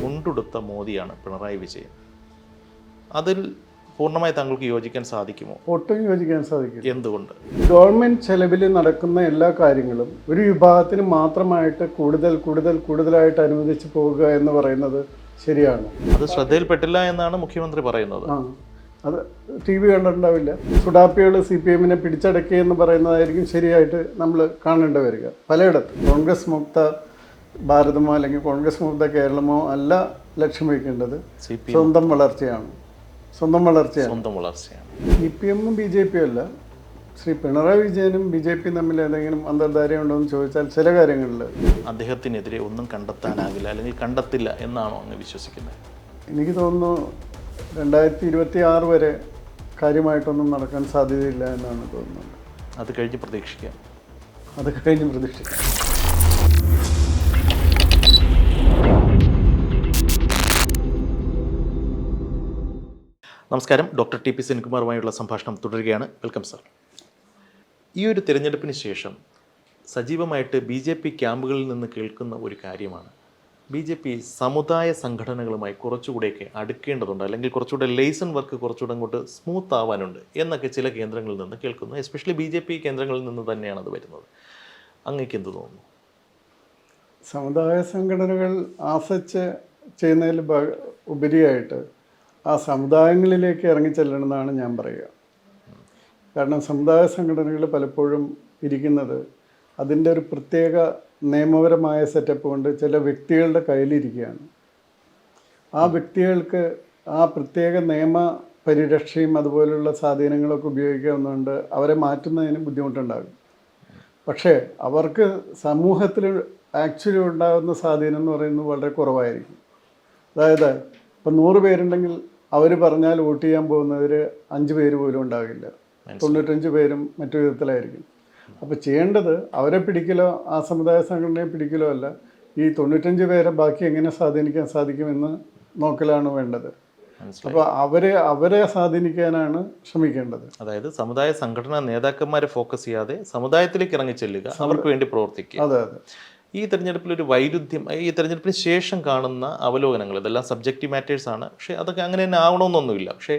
മുണ്ടുടുത്ത മോദിയാണ് പിണറായി വിജയൻ. അതിൽ പൂർണ്ണമായി താങ്കൾക്ക് യോജിക്കാൻ സാധിക്കുമോ? ഒട്ടും യോജിക്കാൻ സാധിക്കും. എന്തുകൊണ്ട്? ഗവൺമെൻറ് ചെലവിൽ നടക്കുന്ന എല്ലാ കാര്യങ്ങളും ഒരു വിഭാഗത്തിന് മാത്രമായിട്ട് കൂടുതലായിട്ട് അനുവദിച്ച് പോവുക എന്ന് പറയുന്നത് ശരിയാണ്. അത് ശ്രദ്ധയിൽപ്പെട്ടില്ല എന്നാണ് മുഖ്യമന്ത്രി പറയുന്നത്. അത് TV കണ്ടിട്ടുണ്ടാവില്ല. സുഡാപ്പികൾ CPM പിടിച്ചടക്കി എന്ന് പറയുന്നതായിരിക്കും ശരിയായിട്ട് നമ്മൾ കാണേണ്ടി വരിക. പലയിടത്തും കോൺഗ്രസ് മുക്ത ഭാരതമോ അല്ലെങ്കിൽ കോൺഗ്രസ് മുക്ത കേരളമോ അല്ല ലക്ഷ്യം വയ്ക്കേണ്ടത്. സ്വന്തം വളർച്ചയാണ്. CPM BJP അല്ല. ശ്രീ പിണറായി വിജയനും BJP തമ്മിൽ ഏതെങ്കിലും അന്തർധാര ഉണ്ടോ എന്ന് ചോദിച്ചാൽ ചില കാര്യങ്ങളിൽ അദ്ദേഹത്തിനെതിരെ ഒന്നും കണ്ടെത്താനാകില്ല അല്ലെങ്കിൽ കണ്ടെത്തില്ല എന്നാണോ അങ്ങ് വിശ്വസിക്കുന്നത്? എനിക്ക് തോന്നുന്നു 2026 വരെ കാര്യമായിട്ടൊന്നും നടക്കാൻ സാധ്യതയില്ല എന്നാണ് തോന്നുന്നത്. അത് കഴിഞ്ഞ് പ്രതീക്ഷിക്കാം. നമസ്കാരം. ഡോക്ടർ TP സെൻകുമാറുമായുള്ള സംഭാഷണം തുടരുകയാണ്. Welcome sir. ഈ ഒരു തിരഞ്ഞെടുപ്പിന് ശേഷം സജീവമായിട്ട് BJP ക്യാമ്പുകളിൽ നിന്ന് കേൾക്കുന്ന ഒരു കാര്യമാണ്, BJP സമുദായ സംഘടനകളുമായി കുറച്ചുകൂടെയൊക്കെ അടുക്കേണ്ടതുണ്ട്, അല്ലെങ്കിൽ കുറച്ചുകൂടെ ലേസൺ വർക്ക് കുറച്ചുകൂടെ അങ്ങോട്ട് സ്മൂത്ത് ആവാനുണ്ട് എന്നൊക്കെ ചില കേന്ദ്രങ്ങളിൽ നിന്ന് കേൾക്കുന്നു. എസ്പെഷ്യലി BJP കേന്ദ്രങ്ങളിൽ നിന്ന് തന്നെയാണ് അത് വരുന്നത്. അങ്ങേക്ക് എന്ത് തോന്നുന്നു? സമുദായ സംഘടനകൾ ആസച്ച് ചെയ്യുന്നതിൽ ഉപരിയായിട്ട് ആ സമുദായങ്ങളിലേക്ക് ഇറങ്ങിച്ചെല്ലണമെന്നാണ് ഞാൻ പറയുക. കാരണം സമുദായ സംഘടനകൾ പലപ്പോഴും ഇരിക്കുന്നത് അതിൻ്റെ ഒരു പ്രത്യേക നിയമപരമായ സെറ്റപ്പ് കൊണ്ട് ചില വ്യക്തികളുടെ കയ്യിലിരിക്കുകയാണ്. ആ വ്യക്തികൾക്ക് ആ പ്രത്യേക നിയമ പരിരക്ഷയും അതുപോലുള്ള സ്വാധീനങ്ങളൊക്കെ ഉപയോഗിക്കാവുന്നതുകൊണ്ട് അവരെ മാറ്റുന്നതിന് ബുദ്ധിമുട്ടുണ്ടാകും. പക്ഷേ അവർക്ക് സമൂഹത്തിൽ ആക്ച്വലി ഉണ്ടാകുന്ന സ്വാധീനം എന്ന് പറയുന്നത് വളരെ കുറവായിരിക്കും. അതായത് ഇപ്പം 100 പേരുണ്ടെങ്കിൽ അവർ പറഞ്ഞാൽ വോട്ട് ചെയ്യാൻ പോകുന്നവർ 5 പേര് പോലും ഉണ്ടാകില്ല. 95 പേരും മറ്റു വിധത്തിലായിരിക്കും. അപ്പോൾ ചെയ്യേണ്ടത് അവരെ പിടിക്കലോ ആ സമുദായ സംഘടനയെ പിടിക്കലോ അല്ല, ഈ 95 പേരെ ബാക്കി എങ്ങനെ സ്വാധീനിക്കാൻ സാധിക്കുമെന്ന് നോക്കലാണ് വേണ്ടത്. അപ്പോൾ അവരെ സ്വാധീനിക്കാനാണ് ശ്രമിക്കേണ്ടത്. അതായത് സമുദായ സംഘടനാ നേതാക്കന്മാരെ ഫോക്കസ് ചെയ്യാതെ സമുദായത്തിലേക്ക് ഇറങ്ങി ചെല്ലുക, അവർക്ക് വേണ്ടി പ്രവർത്തിക്കുക. അതെ. ഈ തെരഞ്ഞെടുപ്പിലൊരു വൈരുദ്ധ്യം, ഈ തെരഞ്ഞെടുപ്പിന് ശേഷം കാണുന്ന അവലോകനങ്ങൾ, ഇതെല്ലാം സബ്ജക്റ്റീവ് മാറ്റേഴ്സ് ആണ്, പക്ഷേ അതൊക്കെ അങ്ങനെ തന്നെ ആവണമെന്നൊന്നുമില്ല. പക്ഷേ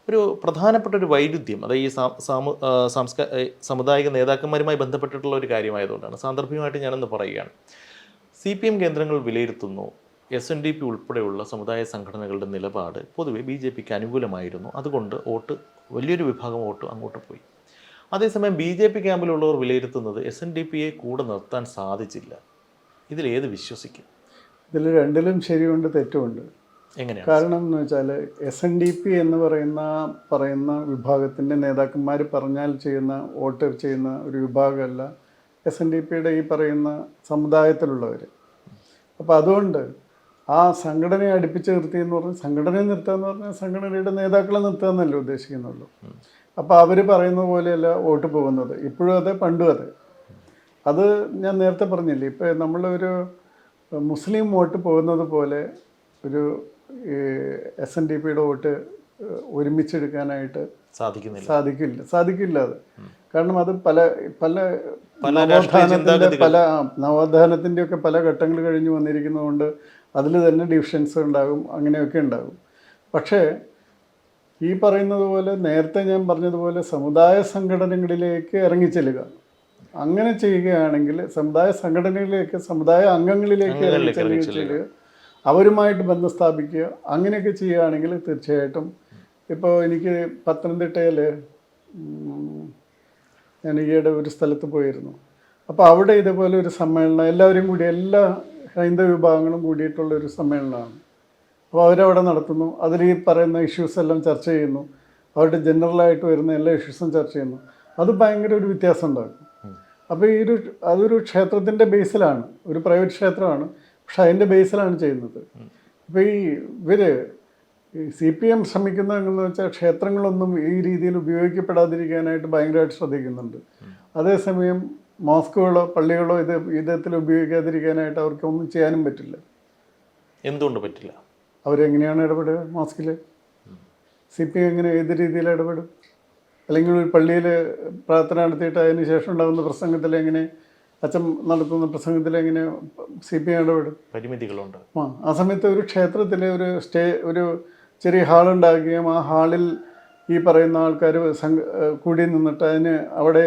ഒരു പ്രധാനപ്പെട്ട ഒരു വൈരുദ്ധ്യം, അതായത് ഈ സാമുദായിക നേതാക്കന്മാരുമായി ബന്ധപ്പെട്ടിട്ടുള്ള ഒരു കാര്യമായതുകൊണ്ടാണ് സാന്ദർഭികമായിട്ട് ഞാനൊന്ന് പറയുകയാണ്. CPM കേന്ദ്രങ്ങൾ വിലയിരുത്തുന്നു SNDP ഉൾപ്പെടെയുള്ള സമുദായ സംഘടനകളുടെ നിലപാട് പൊതുവെ BJPക്ക് അനുകൂലമായിരുന്നു, അതുകൊണ്ട് വലിയൊരു വിഭാഗം വോട്ട് അങ്ങോട്ട് പോയി. അതേസമയം BJP ക്യാമ്പിലുള്ളവർ വിലയിരുത്തുന്നത് SNDPയെ കൂടെ നിർത്താൻ സാധിച്ചില്ല. ഇതിലേത് വിശ്വസിക്കും? ഇതിൽ രണ്ടിലും ശരിയുണ്ട്, തെറ്റുമുണ്ട്. എങ്ങനെയാണ്? കാരണം എന്ന് വെച്ചാൽ SNDP എന്ന് പറയുന്ന വിഭാഗത്തിൻ്റെ നേതാക്കന്മാർ പറഞ്ഞാൽ വോട്ട് ചെയ്യുന്ന ഒരു വിഭാഗമല്ല SNDPയുടെ ഈ പറയുന്ന സമുദായത്തിലുള്ളവർ. അപ്പോൾ അതുകൊണ്ട് ആ സംഘടനയെ അടുപ്പിച്ച് നിർത്തിയെന്ന് പറഞ്ഞാൽ, സംഘടനയെ നിർത്തുക എന്ന് പറഞ്ഞാൽ സംഘടനയുടെ നേതാക്കളെ നിർത്തുക എന്നല്ലേ ഉദ്ദേശിക്കുന്നുള്ളൂ. അപ്പോൾ അവർ പറയുന്ന പോലെയല്ല വോട്ട് പോകുന്നത്. ഇപ്പോഴും അതെ, പണ്ടും അതെ. അത് ഞാൻ നേരത്തെ പറഞ്ഞില്ലേ, ഇപ്പോൾ നമ്മളൊരു മുസ്ലിം വോട്ട് പോകുന്നത് പോലെ ഒരു SNDPയുടെ വോട്ട് ഒരുമിച്ചെടുക്കാനായിട്ട് സാധിക്കില്ല അത്. കാരണം അത് നവോത്ഥാനത്തിൻ്റെ ഒക്കെ പല ഘട്ടങ്ങൾ കഴിഞ്ഞ് വന്നിരിക്കുന്നതുകൊണ്ട് അതിൽ തന്നെ ഡിവിഷൻസ് ഉണ്ടാകും, അങ്ങനെയൊക്കെ ഉണ്ടാകും. പക്ഷേ ഈ പറയുന്നത് പോലെ, നേരത്തെ ഞാൻ പറഞ്ഞതുപോലെ സമുദായ സംഘടനകളിലേക്ക് ഇറങ്ങിച്ചെല്ലുക, അങ്ങനെ ചെയ്യുകയാണെങ്കിൽ സമുദായ സംഘടനകളിലേക്ക്, സമുദായ അംഗങ്ങളിലേക്ക് ഇറങ്ങിച്ചെല്ലുക, അവരുമായിട്ട് ബന്ധം സ്ഥാപിക്കുക, അങ്ങനെയൊക്കെ ചെയ്യുകയാണെങ്കിൽ തീർച്ചയായിട്ടും. ഇപ്പോൾ എനിക്ക് പത്തനംതിട്ടയിൽ ഞാൻ ഈയിടെ ഒരു സ്ഥലത്ത് പോയിരുന്നു. അപ്പോൾ അവിടെ ഇതുപോലെ ഒരു സമ്മേളനം, എല്ലാവരും കൂടി, എല്ലാ ഹൈന്ദവ വിഭാഗങ്ങളും കൂടിയിട്ടുള്ളൊരു സമ്മേളനമാണ്. അപ്പോൾ അവരവിടെ നടത്തുന്നു. അതിൽ ഈ പറയുന്ന ഇഷ്യൂസ് എല്ലാം ചർച്ച ചെയ്യുന്നു. അവരുടെ ജനറലായിട്ട് വരുന്ന എല്ലാ ഇഷ്യൂസും ചർച്ച ചെയ്യുന്നു. അത് ഭയങ്കര ഒരു വ്യത്യാസം ഉണ്ടാകും. അപ്പോൾ അതൊരു ക്ഷേത്രത്തിൻ്റെ ബേസിലാണ്, ഒരു പ്രൈവറ്റ് ക്ഷേത്രമാണ്, പക്ഷെ അതിൻ്റെ ബേസിലാണ് ചെയ്യുന്നത്. അപ്പോൾ CPM ശ്രമിക്കുന്നതെന്ന് വെച്ചാൽ ക്ഷേത്രങ്ങളൊന്നും ഈ രീതിയിൽ ഉപയോഗിക്കപ്പെടാതിരിക്കാനായിട്ട് ഭയങ്കരമായിട്ട് ശ്രദ്ധിക്കുന്നുണ്ട്. അതേസമയം മോസ്കുകളോ പള്ളികളോ ഇത് വിധത്തിൽ ഉപയോഗിക്കാതിരിക്കാനായിട്ട് അവർക്കൊന്നും ചെയ്യാനും പറ്റില്ല. എന്തുകൊണ്ട് പറ്റില്ല? അവരെങ്ങനെയാണ് ഇടപെടുക? മോസ്കിൽ CPM എങ്ങനെ, ഏത് രീതിയിൽ ഇടപെടും? അല്ലെങ്കിൽ ഒരു പള്ളിയിൽ പ്രാർത്ഥന നടത്തിയിട്ട് അതിന് ശേഷം ഉണ്ടാകുന്ന പ്രസംഗത്തിൽ എങ്ങനെ അച്ഛൻ നടത്തുന്ന പ്രസംഗത്തിൽ എങ്ങനെ CPM ഇടപെടും? പരിമിതികളുണ്ട്. ആ സമയത്ത് ഒരു ക്ഷേത്രത്തിലെ ഒരു ചെറിയ ഹാളുണ്ടാക്കുകയും ആ ഹാളിൽ ഈ പറയുന്ന ആൾക്കാർ കൂടി നിന്നിട്ട് അതിന് അവിടെ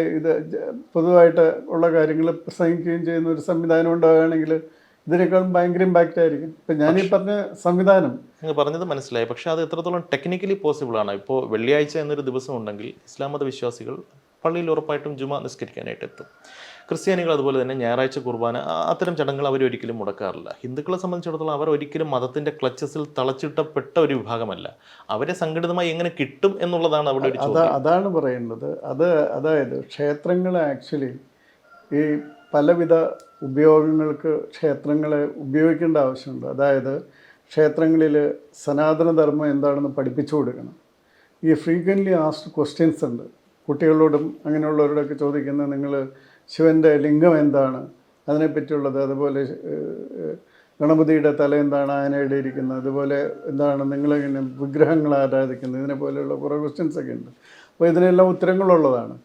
പൊതുവായിട്ട് ഉള്ള കാര്യങ്ങൾ പ്രസംഗിക്കുകയും ചെയ്യുന്ന ഒരു സംവിധാനം ഉണ്ടാവുകയാണെങ്കിൽ ഇതിനേക്കാളും ഭയങ്കര ഇമ്പാക്റ്റ് ആയിരിക്കും. ഇപ്പം ഞാനീ പറഞ്ഞ സംവിധാനം നിങ്ങൾ പറഞ്ഞത് മനസ്സിലായി. പക്ഷേ അത് എത്രത്തോളം ടെക്നിക്കലി പോസിബിൾ ആണ്? ഇപ്പോൾ വെള്ളിയാഴ്ച എന്നൊരു ദിവസം ഉണ്ടെങ്കിൽ ഇസ്ലാം മത വിശ്വാസികൾ പള്ളിയിൽ ഉറപ്പായിട്ടും ജുമ നിസ്കരിക്കാനായിട്ട് എത്തും. ക്രിസ്ത്യാനികൾ അതുപോലെ തന്നെ ഞായറാഴ്ച കുർബാന, അത്തരം ചടങ്ങുകൾ അവരൊരിക്കലും മുടക്കാറില്ല. ഹിന്ദുക്കളെ സംബന്ധിച്ചിടത്തോളം അവർ ഒരിക്കലും മതത്തിൻ്റെ ക്ലച്ചസിൽ തളച്ചിട്ടപ്പെട്ട ഒരു വിഭാഗമല്ല. അവരെ സംഘടിതമായി എങ്ങനെ കിട്ടും എന്നുള്ളതാണ് അവിടെ ഒരു ചോദ്യം. അതാണ് പറയുന്നത്. അതായത് ക്ഷേത്രങ്ങൾ ആക്ച്വലി ഈ പലവിധ ഉപയോഗങ്ങൾക്ക് ക്ഷേത്രങ്ങളെ ഉപയോഗിക്കേണ്ട ആവശ്യമുണ്ട്. അതായത് ക്ഷേത്രങ്ങളിൽ സനാതനധർമ്മം എന്താണെന്ന് പഠിപ്പിച്ചു കൊടുക്കണം. ഈ ഫ്രീക്വൻ്റ്ലി ആസ്ഡ് ക്വസ്റ്റ്യൻസ് ഉണ്ട്, കുട്ടികളോടും അങ്ങനെയുള്ളവരോടൊക്കെ ചോദിക്കുന്നത്, നിങ്ങൾ ശിവൻ്റെ ലിംഗം എന്താണ്, അതിനെപ്പറ്റിയുള്ളത്, അതുപോലെ ഗണപതിയുടെ തല എന്താണ് ആനയുടെ ഇരിക്കുന്നത്, അതുപോലെ എന്താണ് നിങ്ങളിങ്ങനെ വിഗ്രഹങ്ങൾ ആരാധിക്കുന്നത്, ഇതിനെപ്പോലെയുള്ള കുറേ ക്വസ്റ്റ്യൻസ് ഒക്കെ ഉണ്ട്. അപ്പോൾ ഇതിനെല്ലാം ഉത്തരങ്ങളുള്ളതാണ്.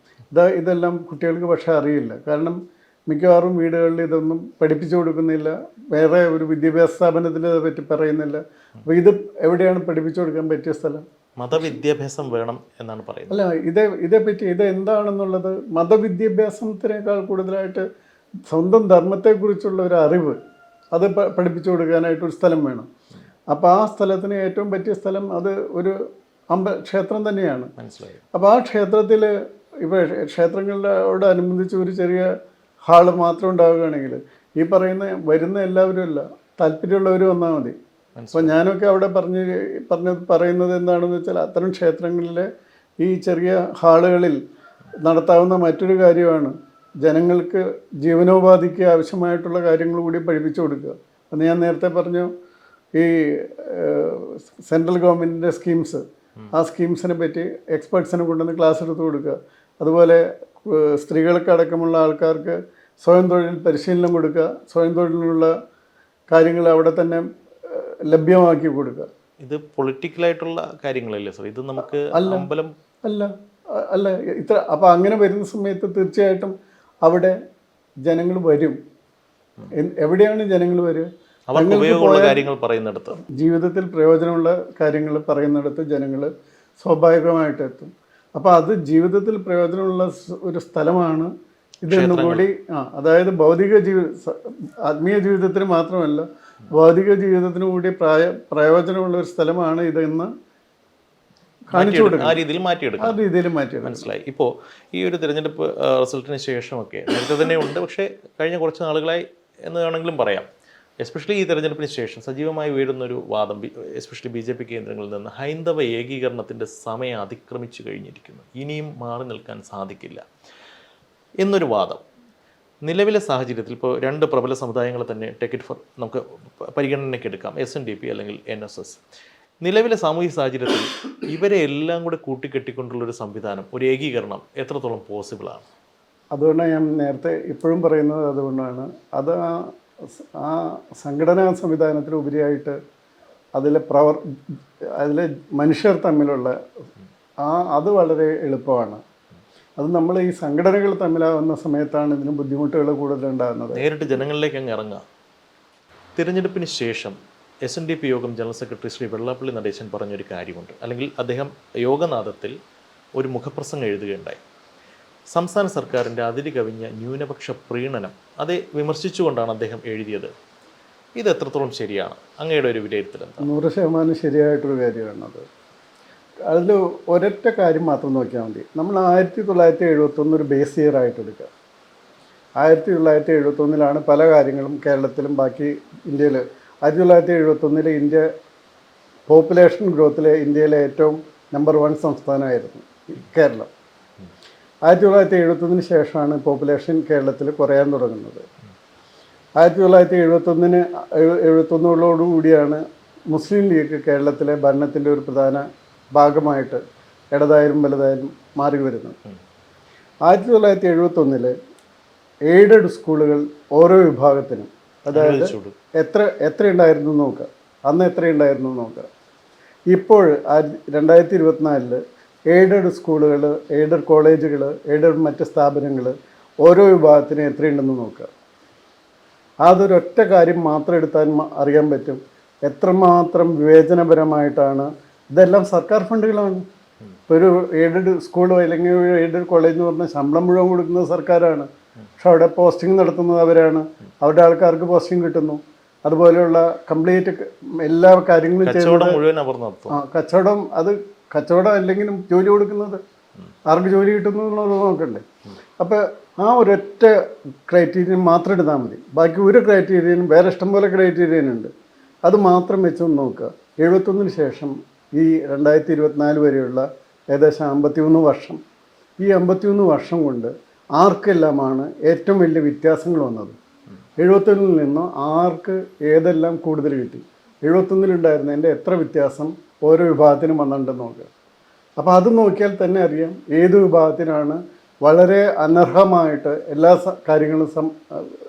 ഇതെല്ലാം കുട്ടികൾക്ക് പക്ഷേ അറിയില്ല. കാരണം മിക്കവാറും വീടുകളിൽ ഇതൊന്നും പഠിപ്പിച്ചു കൊടുക്കുന്നില്ല, വേറെ ഒരു വിദ്യാഭ്യാസ സ്ഥാപനത്തിൽ ഇതെ പറ്റി പറയുന്നില്ല. അപ്പോൾ ഇത് എവിടെയാണ് പഠിപ്പിച്ചു കൊടുക്കാൻ പറ്റിയ സ്ഥലം? മതവിദ്യാഭ്യാസം വേണം എന്നാണ് പറയുന്നത്. അല്ല, ഇതേപ്പറ്റി എന്താണെന്നുള്ളത് മതവിദ്യാഭ്യാസത്തിനേക്കാൾ കൂടുതലായിട്ട് സ്വന്തം ധർമ്മത്തെക്കുറിച്ചുള്ള ഒരു അറിവ് അത് പഠിപ്പിച്ചു കൊടുക്കാനായിട്ട് ഒരു സ്ഥലം വേണം. അപ്പോൾ ആ സ്ഥലത്തിന് ഏറ്റവും പറ്റിയ സ്ഥലം അത് ഒരു ക്ഷേത്രം തന്നെയാണ്. മനസ്സിലായി. അപ്പോൾ ആ ക്ഷേത്രത്തിൽ ഇപ്പോൾ ക്ഷേത്രങ്ങളോടനുബന്ധിച്ച് ഒരു ചെറിയ ഹാള് മാത്രം ഉണ്ടാവുകയാണെങ്കിൽ ഈ വരുന്ന എല്ലാവരും അല്ല, താല്പര്യമുള്ളവർ വന്നാൽ മതി. അപ്പോൾ ഞാനൊക്കെ അവിടെ പറയുന്നത് എന്താണെന്ന് വെച്ചാൽ, അത്തരം ക്ഷേത്രങ്ങളിലെ ഈ ചെറിയ ഹാളുകളിൽ നടത്താവുന്ന മറ്റൊരു കാര്യമാണ് ജനങ്ങൾക്ക് ജീവനോപാധിക്ക് ആവശ്യമായിട്ടുള്ള കാര്യങ്ങൾ കൂടി പഠിപ്പിച്ചു കൊടുക്കുക. അന്ന് ഞാൻ നേരത്തെ പറഞ്ഞു, ഈ സെൻട്രൽ ഗവൺമെൻറ്റിൻ്റെ സ്കീംസ്, ആ സ്കീംസിനെ പറ്റി എക്സ്പേർട്സിനെ കൊണ്ടുവന്ന് ക്ലാസ് എടുത്ത് കൊടുക്കുക. അതുപോലെ സ്ത്രീകൾക്കടക്കമുള്ള ആൾക്കാർക്ക് സ്വയം തൊഴിൽ പരിശീലനം കൊടുക്കുക, സ്വയം തൊഴിലിനുള്ള കാര്യങ്ങൾ അവിടെ തന്നെ ലഭ്യമാക്കി കൊടുക്കുക. ഇത് പൊളിറ്റിക്കലായിട്ടുള്ള കാര്യങ്ങളല്ലേ സർ? ഇത് നമുക്ക് അമ്പലം അല്ല ഇത്ര. അപ്പോൾ അങ്ങനെ വരുന്ന സമയത്ത് തീർച്ചയായിട്ടും അവിടെ ജനങ്ങൾ വരും. എവിടെയാണ് ജനങ്ങൾ വരിക? കാര്യങ്ങൾ പറയുന്നിടത്ത്, ജീവിതത്തിൽ പ്രയോജനമുള്ള കാര്യങ്ങൾ പറയുന്നിടത്ത് ജനങ്ങൾ സ്വാഭാവികമായിട്ട് എത്തും. അപ്പോൾ അത് ജീവിതത്തിൽ പ്രയോജനമുള്ള ഒരു സ്ഥലമാണ് ഇതെന്നും കൂടി. അതായത് ആത്മീയ ജീവിതത്തിന് മാത്രമല്ല, ഭൗതിക ജീവിതത്തിന് കൂടി പ്രയോജനമുള്ള ഒരു സ്ഥലമാണ് ഇതെന്ന് കാണിച്ചു കൊടുക്കുക. ആ രീതിയിൽ മാറ്റിയെടുക്കും. മനസ്സിലായി. ഇപ്പോൾ ഈ ഒരു തിരഞ്ഞെടുപ്പ് റിസൾട്ടിന് ശേഷമൊക്കെ നേരത്തെ തന്നെ ഉണ്ട്, പക്ഷേ കഴിഞ്ഞ കുറച്ച് നാളുകളായി എന്ന് വേണമെങ്കിലും പറയാം, എസ്പെഷ്യലി ഈ തെരഞ്ഞെടുപ്പിന് ശേഷം സജീവമായി ഉയരുന്നൊരു വാദം, എസ്പെഷ്യലി BJP കേന്ദ്രങ്ങളിൽ നിന്ന്, ഹൈന്ദവ ഏകീകരണത്തിൻ്റെ സമയം അതിക്രമിച്ചു കഴിഞ്ഞിരിക്കുന്നു, ഇനിയും മാറി നിൽക്കാൻ സാധിക്കില്ല എന്നൊരു വാദം. നിലവിലെ സാഹചര്യത്തിൽ ഇപ്പോൾ രണ്ട് പ്രബല സമുദായങ്ങളെ തന്നെ നമുക്ക് പരിഗണനയ്ക്ക് എടുക്കാം, SNDP അല്ലെങ്കിൽ NSS. നിലവിലെ സാമൂഹിക സാഹചര്യത്തിൽ ഇവരെ എല്ലാം കൂടെ കൂട്ടിക്കെട്ടിക്കൊണ്ടുള്ളൊരു സംവിധാനം, ഒരു ഏകീകരണം എത്രത്തോളം പോസിബിളാണ്? അതുകൊണ്ടാണ് ഞാൻ നേരത്തെ ഇപ്പോഴും പറയുന്നത്. അതുകൊണ്ടാണ് അത് ആ സംഘടനാ സംവിധാനത്തിന് ഉപരിയായിട്ട് അതിലെ മനുഷ്യർ തമ്മിലുള്ള അത് വളരെ എളുപ്പമാണ്. അത് നമ്മൾ ഈ സംഘടനകൾ തമ്മിലാവുന്ന സമയത്താണ് ഇതിന് ബുദ്ധിമുട്ടുകൾ കൂടുതലുണ്ടാകുന്നത്. നേരിട്ട് ജനങ്ങളിലേക്ക് അങ്ങ് ഇറങ്ങുക. തിരഞ്ഞെടുപ്പിന് ശേഷം SNDP യോഗം ജനറൽ സെക്രട്ടറി ശ്രീ വെള്ളാപ്പള്ളി നടേശൻ പറഞ്ഞൊരു കാര്യമുണ്ട്, അല്ലെങ്കിൽ അദ്ദേഹം യോഗനാഥത്തിൽ ഒരു മുഖപ്രസംഗം എഴുതുകയുണ്ടായി. സംസ്ഥാന സർക്കാരിൻ്റെ അതിര് കവിഞ്ഞ ന്യൂനപക്ഷ പ്രീണനം, അത് വിമർശിച്ചുകൊണ്ടാണ് അദ്ദേഹം എഴുതിയത്. ഇത് എത്രത്തോളം ശരിയാണ്? അങ്ങയുടെ ഒരു വിലയിരുത്തൽ എന്താ? 100% ശരിയായിട്ടൊരു കാര്യമാണത്. അതിൽ ഒരൊറ്റ കാര്യം മാത്രം നോക്കിയാൽ മതി. നമ്മൾ 1971 ഒരു ബേസ് ഇയർ ആയിട്ട് എടുക്കുക. 1971 പല കാര്യങ്ങളും കേരളത്തിലും ബാക്കി ഇന്ത്യയിൽ. 1971 ഇന്ത്യ പോപ്പുലേഷൻ ഗ്രോത്തിൽ ഇന്ത്യയിലെ ഏറ്റവും നമ്പർ 1 സംസ്ഥാനമായിരുന്നു കേരളം. 1971 ശേഷമാണ് പോപ്പുലേഷൻ കേരളത്തിൽ കുറയാൻ തുടങ്ങുന്നത്. 1971 മുസ്ലിം ലീഗ് കേരളത്തിലെ ഭരണത്തിൻ്റെ ഒരു പ്രധാന ഭാഗമായിട്ട് ഇടതായാലും വലുതായാലും മാറി വരുന്നത്. 1971 എയ്ഡഡ് സ്കൂളുകൾ ഓരോ വിഭാഗത്തിനും, അതായത് എത്ര ഉണ്ടായിരുന്നു നോക്കുക, അന്ന് എത്ര ഉണ്ടായിരുന്നു നോക്കുക. ഇപ്പോൾ 2024 എയ്ഡഡ് സ്കൂളുകൾ, എയ്ഡഡ് കോളേജുകൾ, എയ്ഡഡ് മറ്റ് സ്ഥാപനങ്ങൾ ഓരോ വിഭാഗത്തിനും എത്രയുണ്ടെന്ന് നോക്കുക. അതൊരൊറ്റ കാര്യം മാത്രം എടുത്താൽ അറിയാൻ പറ്റും എത്രമാത്രം വിവേചനപരമായിട്ടാണ്. ഇതെല്ലാം സർക്കാർ ഫണ്ടുകളാണ്. ഇപ്പോൾ ഒരു എയ്ഡഡ് സ്കൂളോ അല്ലെങ്കിൽ ഒരു എയ്ഡഡ് കോളേജ് എന്ന് പറഞ്ഞാൽ ശമ്പളം മുഴുവൻ കൊടുക്കുന്നത് സർക്കാരാണ്. പക്ഷെ അവിടെ പോസ്റ്റിംഗ് നടത്തുന്നത് അവരാണ്. അവരുടെ ആൾക്കാർക്ക് പോസ്റ്റിംഗ് കിട്ടുന്നു. അതുപോലെയുള്ള കംപ്ലീറ്റ് എല്ലാ കാര്യങ്ങളും കച്ചവടം. അത് കച്ചവടം അല്ലെങ്കിലും ജോലി കൊടുക്കുന്നത് ആർക്ക് ജോലി കിട്ടുന്നു എന്നുള്ളത് നോക്കണ്ടേ. അപ്പോൾ ആ ഒരൊറ്റ ക്രൈറ്റീരിയൻ മാത്രം എടുത്താൽ മതി. ബാക്കി ഒരു ക്രൈറ്റീരിയനും വേറെ ഇഷ്ടംപോലെ ക്രൈറ്റീരിയൻ ഉണ്ട്. അത് മാത്രം വെച്ചൊന്ന് നോക്കുക. 71 ശേഷം ഈ 2024 വരെയുള്ള ഏകദേശം 51 വർഷം, ഈ 51 വർഷം കൊണ്ട് ആർക്കെല്ലാമാണ് ഏറ്റവും വലിയ വ്യത്യാസങ്ങൾ വന്നത്? 71 നിന്ന് ആർക്ക് ഏതെല്ലാം കൂടുതൽ കിട്ടി? 71 ഉണ്ടായിരുന്നതിൻ്റെ എത്ര വ്യത്യാസം ഓരോ വിഭാഗത്തിനും വന്നിട്ടുണ്ടെന്ന് നോക്കുക. അപ്പോൾ അത് നോക്കിയാൽ തന്നെ അറിയാം ഏത് വിഭാഗത്തിനാണ് വളരെ അനർഹമായിട്ട് എല്ലാ കാര്യങ്ങളും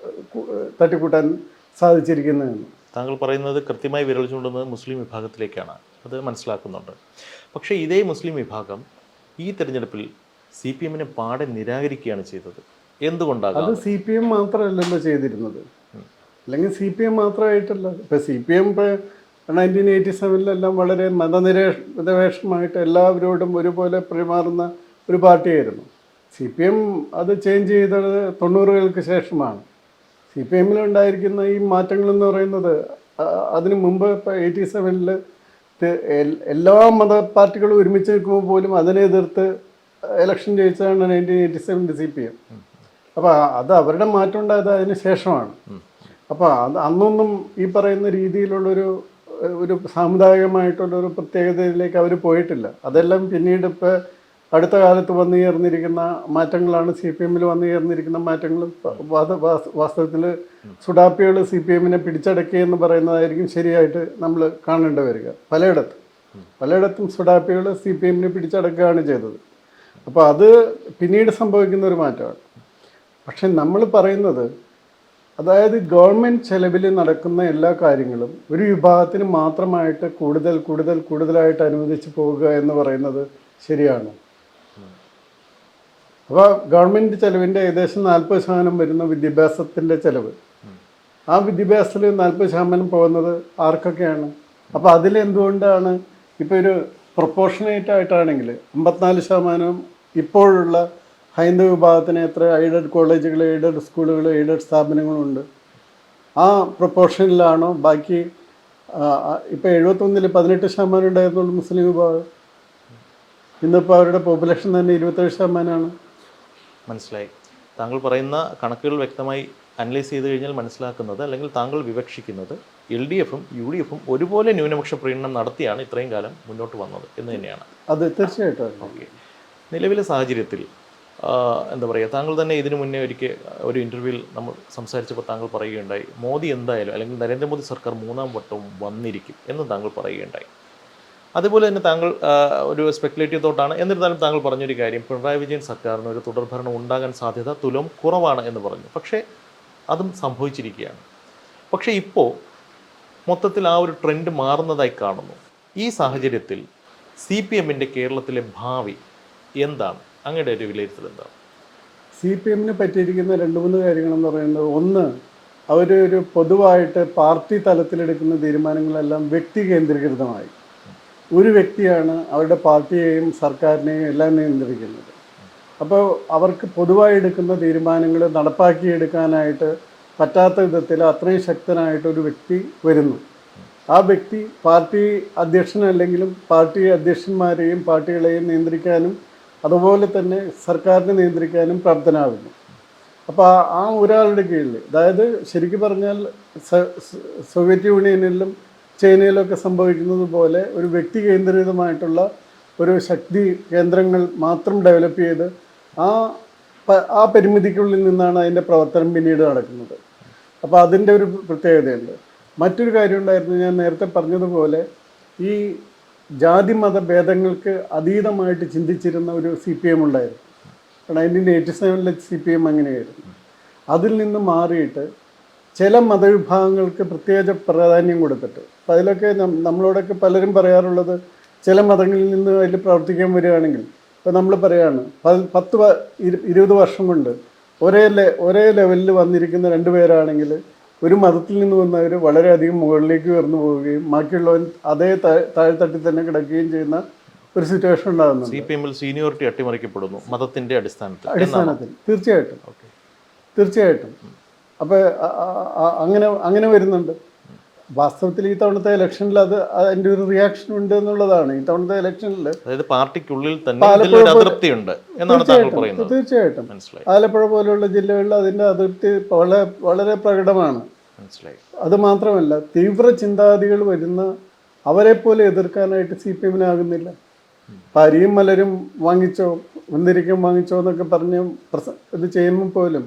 തട്ടിക്കൂട്ടാൻ സാധിച്ചിരിക്കുന്നതെന്ന്. താങ്കൾ പറയുന്നത് കൃത്യമായി വിരൽ ചൂണ്ടുന്നത് മുസ്ലിം വിഭാഗത്തിലേക്കാണ്, അത് മനസ്സിലാക്കുന്നുണ്ട്. പക്ഷേ ഇതേ മുസ്ലിം വിഭാഗം ഈ തെരഞ്ഞെടുപ്പിൽ CPM-നെ പാടെ നിരാകരിക്കുകയാണ് ചെയ്തത്. എന്തുകൊണ്ടാണ്? അത് CPM മാത്രമല്ലല്ലോ ചെയ്തിരുന്നത്. അല്ലെങ്കിൽ CPM മാത്രമായിട്ടല്ല. ഇപ്പോൾ CPM ഇപ്പോൾ 1987 വളരെ മതനിരപേക്ഷമായിട്ട് എല്ലാവരോടും ഒരുപോലെ പെരുമാറുന്ന ഒരു പാർട്ടിയായിരുന്നു. CPM അത് ചേഞ്ച് ചെയ്തത് 90-കൾക്ക് ശേഷമാണ്. CPM-ലുണ്ടായിരിക്കുന്ന ഈ മാറ്റങ്ങളെന്ന് പറയുന്നത് അതിന് മുമ്പ് ഇപ്പോൾ 87-ൽ എല്ലാ മത പാർട്ടികളും ഒരുമിച്ച് നിൽക്കുമ്പോൾ പോലും അതിനെ എതിർത്ത് ഇലക്ഷൻ ജയിച്ചതാണ് 1987 CPM. അപ്പോൾ അത് അവരുടെ മാറ്റം ഉണ്ടായത് അതിന് ശേഷമാണ്. അപ്പോൾ അന്നൊന്നും ഈ പറയുന്ന രീതിയിലുള്ളൊരു സാമുദായികമായിട്ടുള്ളൊരു പ്രത്യേകതയിലേക്ക് അവർ പോയിട്ടില്ല. അതെല്ലാം പിന്നീട് ഇപ്പോൾ അടുത്ത കാലത്ത് വന്നു ചേർന്നിരിക്കുന്ന മാറ്റങ്ങളാണ്. CPM-ൽ വന്നു ചേർന്നിരിക്കുന്ന മാറ്റങ്ങൾ വാസ്തവത്തിൽ സുഡാപ്പികൾ CPM-നെ പിടിച്ചടക്കിയെന്ന് പറയുന്നതായിരിക്കും ശരിയായിട്ട് നമ്മൾ കാണേണ്ടി വരിക. പലയിടത്തും സുഡാപ്പികൾ CPM-നെ പിടിച്ചടക്കുകയാണ് ചെയ്തത്. അപ്പോൾ അത് പിന്നീട് സംഭവിക്കുന്ന ഒരു മാറ്റമാണ്. പക്ഷെ നമ്മൾ പറയുന്നത്, അതായത് ഗവൺമെൻറ് ചെലവിൽ നടക്കുന്ന എല്ലാ കാര്യങ്ങളും ഒരു വിഭാഗത്തിന് മാത്രമായിട്ട് കൂടുതലായിട്ട് അനുവദിച്ച് പോവുക എന്ന് പറയുന്നത് ശരിയാണ്. അപ്പോൾ ഗവൺമെൻറ് ചെലവിൻ്റെ ഏകദേശം 40% വരുന്ന വിദ്യാഭ്യാസത്തിൻ്റെ ചെലവ്. ആ വിദ്യാഭ്യാസത്തിൽ 40% പോകുന്നത് ആർക്കൊക്കെയാണ്? അപ്പോൾ അതിലെന്തുകൊണ്ടാണ് ഇപ്പോൾ ഒരു പ്രൊപ്പോർഷനേറ്റ് ആയിട്ടാണെങ്കിൽ 54% ഇപ്പോഴുള്ള ഹൈന്ദവ വിഭാഗത്തിന് എത്ര എയ്ഡഡ് കോളേജുകൾ, എയ്ഡഡ് സ്കൂളുകൾ, എയ്ഡഡ് സ്ഥാപനങ്ങളുണ്ട്? ആ പ്രൊപ്പോർഷനിലാണോ ബാക്കി? ഇപ്പോൾ 71-ൽ 18% ഉണ്ടായിരുന്നുള്ളൂ മുസ്ലിം വിഭാഗം. ഇന്നിപ്പോൾ അവരുടെ പോപ്പുലേഷൻ തന്നെ 27%. മനസ്സിലായി. താങ്കൾ പറയുന്ന കണക്കുകൾ വ്യക്തമായി അനലൈസ് ചെയ്ത് കഴിഞ്ഞാൽ മനസ്സിലാക്കുന്നത്, അല്ലെങ്കിൽ താങ്കൾ വിവക്ഷിക്കുന്നത്, LDF-ഉം UDF-ഉം ഒരുപോലെ ന്യൂനപക്ഷ പ്രീണനം നടത്തിയാണ് ഇത്രയും കാലം മുന്നോട്ട് വന്നത് എന്ന് തന്നെയാണ്. അത് തീർച്ചയായിട്ടും. ഓക്കെ. നിലവിലെ സാഹചര്യത്തിൽ എന്താ പറയുക, താങ്കൾ തന്നെ ഇതിനു മുന്നേ ഒരു ഇൻ്റർവ്യൂവിൽ നമ്മൾ സംസാരിച്ചപ്പോൾ താങ്കൾ പറയുകയുണ്ടായി, മോദി എന്തായാലും, അല്ലെങ്കിൽ നരേന്ദ്രമോദി സർക്കാർ 3ാം വട്ടവും വന്നിരിക്കും എന്ന് താങ്കൾ പറയുകയുണ്ടായി. അതുപോലെ തന്നെ താങ്കൾ ഒരു സ്പെക്കുലേറ്റീവ് തോട്ടാണ്, എന്നിരുന്നാലും താങ്കൾ പറഞ്ഞൊരു കാര്യം, പിണറായി വിജയൻ സർക്കാരിന് ഒരു തുടർഭരണം ഉണ്ടാകാൻ സാധ്യത തുലം കുറവാണ് എന്ന് പറഞ്ഞു. പക്ഷേ അതും സംഭവിച്ചിരിക്കുകയാണ്. പക്ഷേ ഇപ്പോൾ മൊത്തത്തിൽ ആ ഒരു ട്രെൻഡ് മാറുന്നതായി കാണുന്നു. ഈ സാഹചര്യത്തിൽ CPM-ൻ്റെ കേരളത്തിലെ ഭാവി എന്താണ്? അങ്ങയുടെ ഒരു വിലയിരുത്തൽ എന്താണ്? CPM-ന് പറ്റിയിരിക്കുന്ന 2-3 കാര്യങ്ങളെന്ന് പറയുന്നത്, ഒന്ന്, അവരൊരു പൊതുവായിട്ട് പാർട്ടി തലത്തിലെടുക്കുന്ന തീരുമാനങ്ങളെല്ലാം വ്യക്തി കേന്ദ്രീകൃതമായി. ഒരു വ്യക്തിയാണ് അവരുടെ പാർട്ടിയെയും സർക്കാരിനെയും എല്ലാം നിയന്ത്രിക്കുന്നത്. അപ്പോൾ അവർക്ക് പൊതുവായി എടുക്കുന്ന തീരുമാനങ്ങൾ നടപ്പാക്കിയെടുക്കാനായിട്ട് പറ്റാത്ത വിധത്തിൽ അത്രയും ശക്തനായിട്ടൊരു വ്യക്തി വരുന്നു. ആ വ്യക്തി പാർട്ടി അധ്യക്ഷനല്ലെങ്കിലും പാർട്ടി അധ്യക്ഷന്മാരെയും പാർട്ടികളെയും നിയന്ത്രിക്കാനും അതുപോലെ തന്നെ സർക്കാരിനെ നിയന്ത്രിക്കാനും പ്രാപ്തനാകുന്നു. അപ്പോൾ ആ ഒരാളുടെ കീഴിൽ, അതായത് ശരിക്കും പറഞ്ഞാൽ സോവിയറ്റ് യൂണിയനിലും ചൈനയിലൊക്കെ സംഭവിക്കുന്നത് പോലെ ഒരു വ്യക്തി കേന്ദ്രീകൃതമായിട്ടുള്ള ഒരു ശക്തി കേന്ദ്രങ്ങൾ മാത്രം ഡെവലപ്പ് ചെയ്ത് ആ പരിമിതിക്കുള്ളിൽ നിന്നാണ് അതിൻ്റെ പ്രവർത്തനം പിന്നീട് നടക്കുന്നത്. അപ്പോൾ അതിൻ്റെ ഒരു പ്രത്യേകതയുണ്ട്. മറ്റൊരു കാര്യം ഉണ്ടായിരുന്നു, ഞാൻ നേരത്തെ പറഞ്ഞതുപോലെ ഈ ജാതി മത ഭേദങ്ങൾക്ക് അതീതമായിട്ട് ചിന്തിച്ചിരുന്ന ഒരു CPM ഉണ്ടായിരുന്നു. 1987-ലെ CPM അങ്ങനെയായിരുന്നു. അതിൽ നിന്ന് മാറിയിട്ട് ചില മതവിഭാഗങ്ങൾക്ക് പ്രത്യേക പ്രാധാന്യം കൊടുത്തിട്ട്, അപ്പോൾ അതിലൊക്കെ നമ്മളോടൊക്കെ പലരും പറയാറുള്ളത്, ചില മതങ്ങളിൽ നിന്ന് അതിൽ പ്രവർത്തിക്കാൻ വരികയാണെങ്കിൽ, ഇപ്പോൾ നമ്മൾ പറയുകയാണ് 10-20 വർഷം കൊണ്ട് ഒരേ ലെവലിൽ വന്നിരിക്കുന്ന രണ്ടുപേരാണെങ്കിൽ ഒരു മതത്തിൽ നിന്ന് വന്നവർ വളരെയധികം മുകളിലേക്ക് ഉയർന്നു പോവുകയും ബാക്കിയുള്ളവൻ അതേ താഴ്ത്തട്ടിൽ തന്നെ കിടക്കുകയും ചെയ്യുന്ന ഒരു സിറ്റുവേഷൻ ഉണ്ടാകുന്നുണ്ട്. CPM-ൽ സീനിയോറിറ്റി അട്ടിമറിക്കപ്പെടുന്നു മതത്തിന്റെ അടിസ്ഥാനത്തിൽ. തീർച്ചയായിട്ടും. അപ്പോൾ അങ്ങനെ വരുന്നുണ്ട്. വാസ്തവത്തിൽ ഈ തവണത്തെ ഇലക്ഷനിൽ അതിൻ്റെ ഒരു റിയാക്ഷൻ ഉണ്ട് എന്നുള്ളതാണ്. ഈ തവണത്തെ ഇലക്ഷനിൽ അതായത് പാർട്ടിക്കുള്ളിൽ തന്നെ ഇതിലൊരു അതൃപ്തിയുണ്ട് എന്നാണ് താങ്കൾ പറയുന്നത്. തീർച്ചയായിട്ടും മനസ്സിലായി. ആലപ്പുഴ പോലുള്ള ജില്ലകളിൽ അതിൻ്റെ അതിർത്തി വളരെ പ്രകടമാണ്. മനസ്സിലായി. അത് മാത്രമല്ല, തീവ്ര ചിന്താഗതികൾ വരുന്ന അവരെ പോലെ എതിർക്കാനായിട്ട് CPM-നാകുന്നില്ല. അരിയും മലരും വാങ്ങിച്ചോ മുന്തിരിക്കം വാങ്ങിച്ചോ എന്നൊക്കെ പറഞ്ഞ് ഇത് ചെയ്യുമ്പോൾ പോലും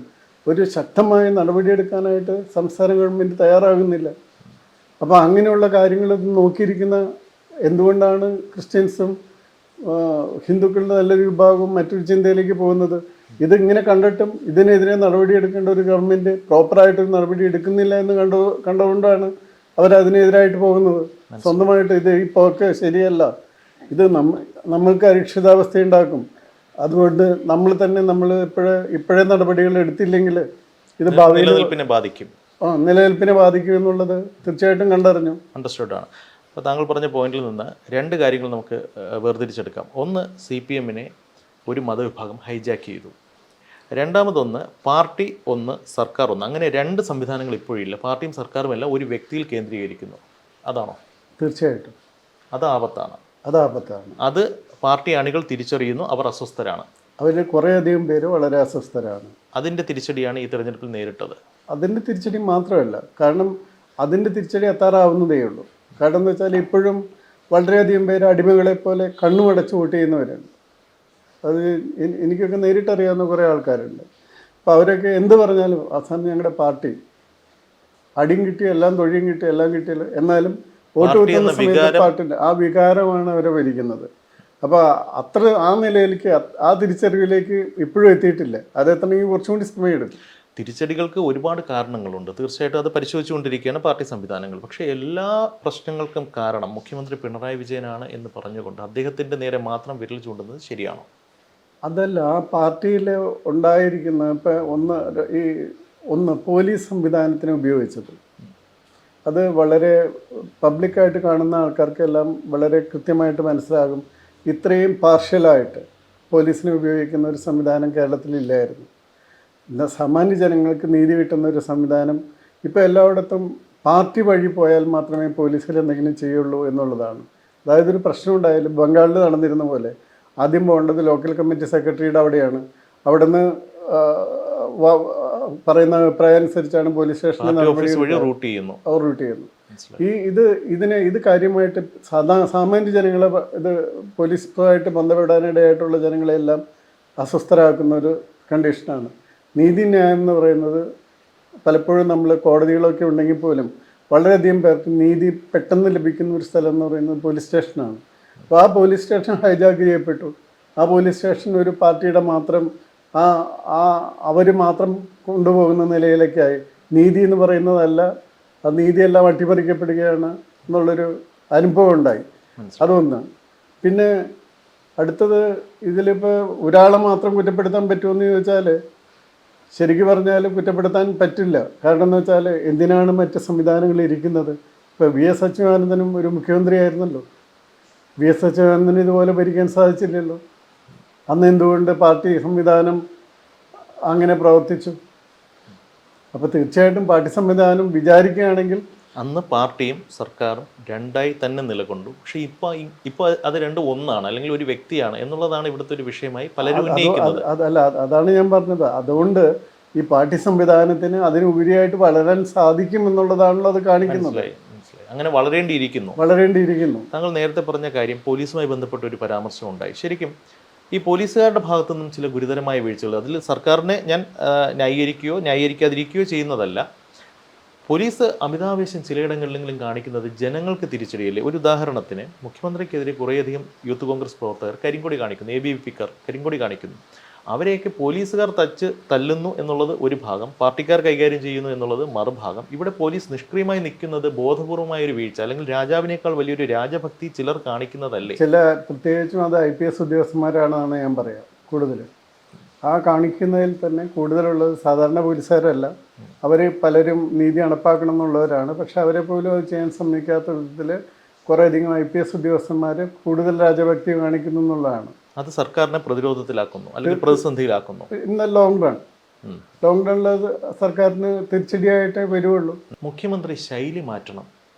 ഒരു ശക്തമായ നടപടിയെടുക്കാനായിട്ട് സംസ്ഥാന ഗവൺമെൻറ് തയ്യാറാകുന്നില്ല. അപ്പോൾ അങ്ങനെയുള്ള കാര്യങ്ങൾ നോക്കിയിരിക്കുന്ന എന്തുകൊണ്ടാണ് ക്രിസ്ത്യൻസും ഹിന്ദുക്കളുടെ നല്ലൊരു വിഭാഗവും മറ്റൊരു ചിന്തയിലേക്ക് പോകുന്നത്? ഇതിങ്ങനെ കണ്ടിട്ടും ഇതിനെതിരെ നടപടിയെടുക്കേണ്ട ഒരു ഗവൺമെൻറ് പ്രോപ്പറായിട്ടൊരു നടപടി എടുക്കുന്നില്ല എന്ന് കണ്ടുകൊണ്ടാണ് അവരതിനെതിരായിട്ട് പോകുന്നത്. സ്വന്തമായിട്ട് ഇത് ഈ പോക്ക് ശരിയല്ല, ഇത് നമ്മൾക്ക് അരക്ഷിതാവസ്ഥ ഉണ്ടാക്കും, അതുകൊണ്ട് നമ്മൾ ഇപ്പോഴേ നടപടികൾ എടുത്തില്ലെങ്കിൽ ഇത് ഭാവിയിൽ ബാധിക്കും, നിലനിൽപ്പിനെ ബാധിക്കും എന്നുള്ളത് തീർച്ചയായിട്ടും കണ്ടറിഞ്ഞു. അണ്ടർസ്റ്റുഡാണ്. അപ്പോൾ താങ്കൾ പറഞ്ഞ പോയിന്റിൽ നിന്ന് രണ്ട് കാര്യങ്ങൾ നമുക്ക് വേർതിരിച്ചെടുക്കാം. ഒന്ന്, CPM-നെ ഒരു മതവിഭാഗം ഹൈജാക്ക് ചെയ്തു. രണ്ടാമതൊന്ന്, പാർട്ടി ഒന്ന് സർക്കാർ ഒന്ന്. അങ്ങനെ രണ്ട് സംവിധാനങ്ങൾ ഇപ്പോഴില്ല. പാർട്ടിയും സർക്കാരും എല്ലാം ഒരു വ്യക്തിയിൽ കേന്ദ്രീകരിക്കുന്നു. അതാണോ? തീർച്ചയായിട്ടും. അത് ആപത്താണ്. അത് പാർട്ടി അണികൾ തിരിച്ചറിയുന്നു, അവർ അസ്വസ്ഥരാണ്. അവരിൽ കുറേയധികം പേര് വളരെ അസ്വസ്ഥരാണ്. അതിൻ്റെ തിരിച്ചടിയാണ് ഈ തെരഞ്ഞെടുപ്പിൽ നേരിട്ടത്. അതിൻ്റെ തിരിച്ചടി മാത്രമല്ല, കാരണം അതിൻ്റെ തിരിച്ചടി എത്താറാവുന്നതേ ഉള്ളൂ. കാരണം എന്ന് വെച്ചാൽ ഇപ്പോഴും വളരെയധികം പേര് അടിമകളെ പോലെ കണ്ണുമടച്ച് വോട്ട് ചെയ്യുന്നവരുണ്ട്. അത് എനിക്കൊക്കെ നേരിട്ടറിയാവുന്ന കുറേ ആൾക്കാരുണ്ട്. അപ്പോൾ അവരൊക്കെ എന്ത് പറഞ്ഞാലും അവസാനം ഞങ്ങളുടെ പാർട്ടി അടിയും കിട്ടി, എല്ലാം തൊഴിയും കിട്ടി, എല്ലാം കിട്ടിയല്ലോ, എന്നാലും വോട്ട് കിട്ടുന്ന സമയത്ത് പാർട്ടിൻ്റെ ആ വികാരമാണ് അവരെ ഭരിക്കുന്നത്. അപ്പോൾ ആ നിലയിലേക്ക് ആ തിരിച്ചറിവിലേക്ക് ഇപ്പോഴും എത്തിയിട്ടില്ല. അത് എത്തണമെങ്കിൽ കുറച്ചും കൂടി സമയമെടുക്കും. തിരിച്ചടികൾക്ക് ഒരുപാട് കാരണങ്ങളുണ്ട്. തീർച്ചയായിട്ടും അത് പരിശോധിച്ചുകൊണ്ടിരിക്കുകയാണ് പാർട്ടി സംവിധാനങ്ങൾ. പക്ഷേ എല്ലാ പ്രശ്നങ്ങൾക്കും കാരണം മുഖ്യമന്ത്രി പിണറായി വിജയനാണ് എന്ന് പറഞ്ഞുകൊണ്ട് അദ്ദേഹത്തിൻ്റെ നേരെ മാത്രം വിരൽ ചൂണ്ടുന്നത് ശരിയാണോ? അതല്ല, ആ പാർട്ടിയിൽ ഉണ്ടായിരിക്കുന്ന ഒന്ന് പോലീസ് സംവിധാനത്തിനെ ഉപയോഗിച്ചത് അത് വളരെ പബ്ലിക്കായിട്ട് കാണുന്ന ആൾക്കാർക്കെല്ലാം വളരെ കൃത്യമായിട്ട് മനസ്സിലാകും. ഇത്രയും പാർഷ്യലായിട്ട് പോലീസിനെ ഉപയോഗിക്കുന്ന ഒരു സംവിധാനം കേരളത്തിലില്ലായിരുന്നു. എന്നാൽ സാമാന്യ ജനങ്ങൾക്ക് നീതി കിട്ടുന്ന ഒരു സംവിധാനം ഇപ്പോൾ എല്ലായിടത്തും പാർട്ടി വഴി പോയാൽ മാത്രമേ പോലീസിൽ എന്തെങ്കിലും ചെയ്യുള്ളൂ എന്നുള്ളതാണ്. അതായത് ഒരു പ്രശ്നം ഉണ്ടായാലും ബംഗാളിൽ നടന്നിരുന്ന പോലെ ആദ്യം പോകേണ്ടത് ലോക്കൽ കമ്മിറ്റി സെക്രട്ടറിയുടെ അവിടെയാണ്. അവിടെ നിന്ന് പറയുന്ന അഭിപ്രായം അനുസരിച്ചാണ് പോലീസ് സ്റ്റേഷനിൽ റൂട്ട് ചെയ്യുന്നു. ഇത് കാര്യമായിട്ട് സാമാന്യ ജനങ്ങളെ ഇത് പോലീസുമായിട്ട് ബന്ധപ്പെടാനിടയായിട്ടുള്ള ജനങ്ങളെല്ലാം അസ്വസ്ഥരാക്കുന്ന ഒരു കണ്ടീഷനാണ്. നീതിന്യായം എന്ന് പറയുന്നത് പലപ്പോഴും നമ്മൾ കോടതികളൊക്കെ ഉണ്ടെങ്കിൽ പോലും വളരെയധികം പേർക്ക് നീതി പെട്ടെന്ന് ലഭിക്കുന്ന ഒരു സ്ഥലം എന്ന് പറയുന്നത് പോലീസ് സ്റ്റേഷനാണ്. അപ്പോൾ ആ പോലീസ് സ്റ്റേഷൻ ഹൈജാക്ക് ചെയ്യപ്പെട്ടു. ആ പോലീസ് സ്റ്റേഷൻ ഒരു പാർട്ടിയുടെ മാത്രം അവർ മാത്രം കൊണ്ടുപോകുന്ന നിലയിലേക്കായി. നീതി എന്ന് പറയുന്നതല്ല, ആ നീതിയെല്ലാം അട്ടിമറിക്കപ്പെടുകയാണ് എന്നുള്ളൊരു അനുഭവം ഉണ്ടായി. അതൊന്ന്. പിന്നെ അടുത്തത്, ഇതിലിപ്പോൾ ഒരാളെ മാത്രം കുറ്റപ്പെടുത്താൻ പറ്റുമെന്ന് ചോദിച്ചാൽ ശരിക്കും പറഞ്ഞാൽ കുറ്റപ്പെടുത്താൻ പറ്റില്ല. കാരണം എന്ന് വെച്ചാൽ എന്തിനാണ് മറ്റ് സംവിധാനങ്ങൾ ഇരിക്കുന്നത്? ഇപ്പോൾ VS അച്യുതാനന്ദനും ഒരു മുഖ്യമന്ത്രിയായിരുന്നല്ലോ. VS അച്യുതാനന്ദന് ഇതുപോലെ ഭരിക്കാൻ സാധിച്ചില്ലല്ലോ. അന്ന് എന്തുകൊണ്ട് പാർട്ടി സംവിധാനം അങ്ങനെ പ്രവർത്തിച്ചു? അപ്പോൾ തീർച്ചയായിട്ടും പാർട്ടി സംവിധാനം വിചാരിക്കുകയാണെങ്കിൽ അന്ന് പാർട്ടിയും സർക്കാരും രണ്ടായി തന്നെ നിലകൊണ്ടു. പക്ഷേ ഇപ്പോൾ അത് രണ്ടും ഒന്നാണ്, അല്ലെങ്കിൽ ഒരു വ്യക്തിയാണ് എന്നുള്ളതാണ് ഇവിടുത്തെ ഒരു വിഷയമായി പലരും ഉന്നയിക്കുന്നത്. അതാണ് ഞാൻ പറഞ്ഞത്. അതുകൊണ്ട് ഈ പാർട്ടി സംവിധാനത്തിന് അതിനുപരിയായിട്ട് വളരാൻ സാധിക്കും എന്നുള്ളതാണല്ലോ അത് കാണിക്കുന്നത്. അങ്ങനെ വളരേണ്ടിയിരിക്കുന്നു. താങ്കൾ നേരത്തെ പറഞ്ഞ കാര്യം, പോലീസുമായി ബന്ധപ്പെട്ട ഒരു പരാമർശം ഉണ്ടായി. ശരിക്കും ഈ പോലീസുകാരുടെ ഭാഗത്തു നിന്നും ചില ഗുരുതരമായ വീഴ്ചകൾ, അതിൽ സർക്കാരിനെ ഞാൻ ന്യായീകരിക്കാതിരിക്കുകയോ ചെയ്യുന്നതല്ല. പോലീസ് അമിതാവേശം ചിലയിടങ്ങളിലെങ്കിലും കാണിക്കുന്നത് ജനങ്ങൾക്ക് തിരിച്ചടിയല്ലേ? ഒരു ഉദാഹരണത്തിന്, മുഖ്യമന്ത്രിക്കെതിരെ കുറേയധികം യൂത്ത് കോൺഗ്രസ് പ്രവർത്തകർ കരിങ്കൊടി കാണിക്കുന്നു, ABVP-ക്കാർ കരിങ്കൊടി കാണിക്കുന്നു. അവരെയൊക്കെ പോലീസുകാർ തല്ലുന്നു എന്നുള്ളത് ഒരു ഭാഗം, പാർട്ടിക്കാർ കൈകാര്യം ചെയ്യുന്നു എന്നുള്ളത് മറുഭാഗം. ഇവിടെ പോലീസ് നിഷ്ക്രിയമായി നിൽക്കുന്നത് ബോധപൂർവമായ ഒരു വീഴ്ച, അല്ലെങ്കിൽ രാജാവിനേക്കാൾ വലിയൊരു രാജഭക്തി ചിലർ കാണിക്കുന്നതല്ലേ? പ്രത്യേകിച്ചും അത് IPS ഉദ്യോഗസ്ഥന്മാരാണെന്നാണ് ഞാൻ പറയാം കൂടുതൽ. ആ കാണിക്കുന്നതിൽ തന്നെ കൂടുതലുള്ളത് സാധാരണ പോലീസുകാരല്ല. അവർ പലരും നീതി നടപ്പാക്കണം എന്നുള്ളവരാണ്. പക്ഷെ അവരെ പോലും അത് ചെയ്യാൻ സമ്മതിക്കാത്ത വിധത്തിൽ കുറേയധികം IPS ഉദ്യോഗസ്ഥന്മാർ കൂടുതൽ രാജഭക്തി കാണിക്കുന്നു എന്നുള്ളതാണ്. അത് സർക്കാരിനെ പ്രതിരോധത്തിലാക്കുന്നു അല്ലെങ്കിൽ പ്രതിസന്ധിയിലാക്കുന്നു. ഇന്ന് ലോങ് റണ്ണിൽ അത് സർക്കാരിന് തിരിച്ചടിയായിട്ടേ വരുള്ളൂ. മുഖ്യമന്ത്രി ശൈലി മാറ്റണം,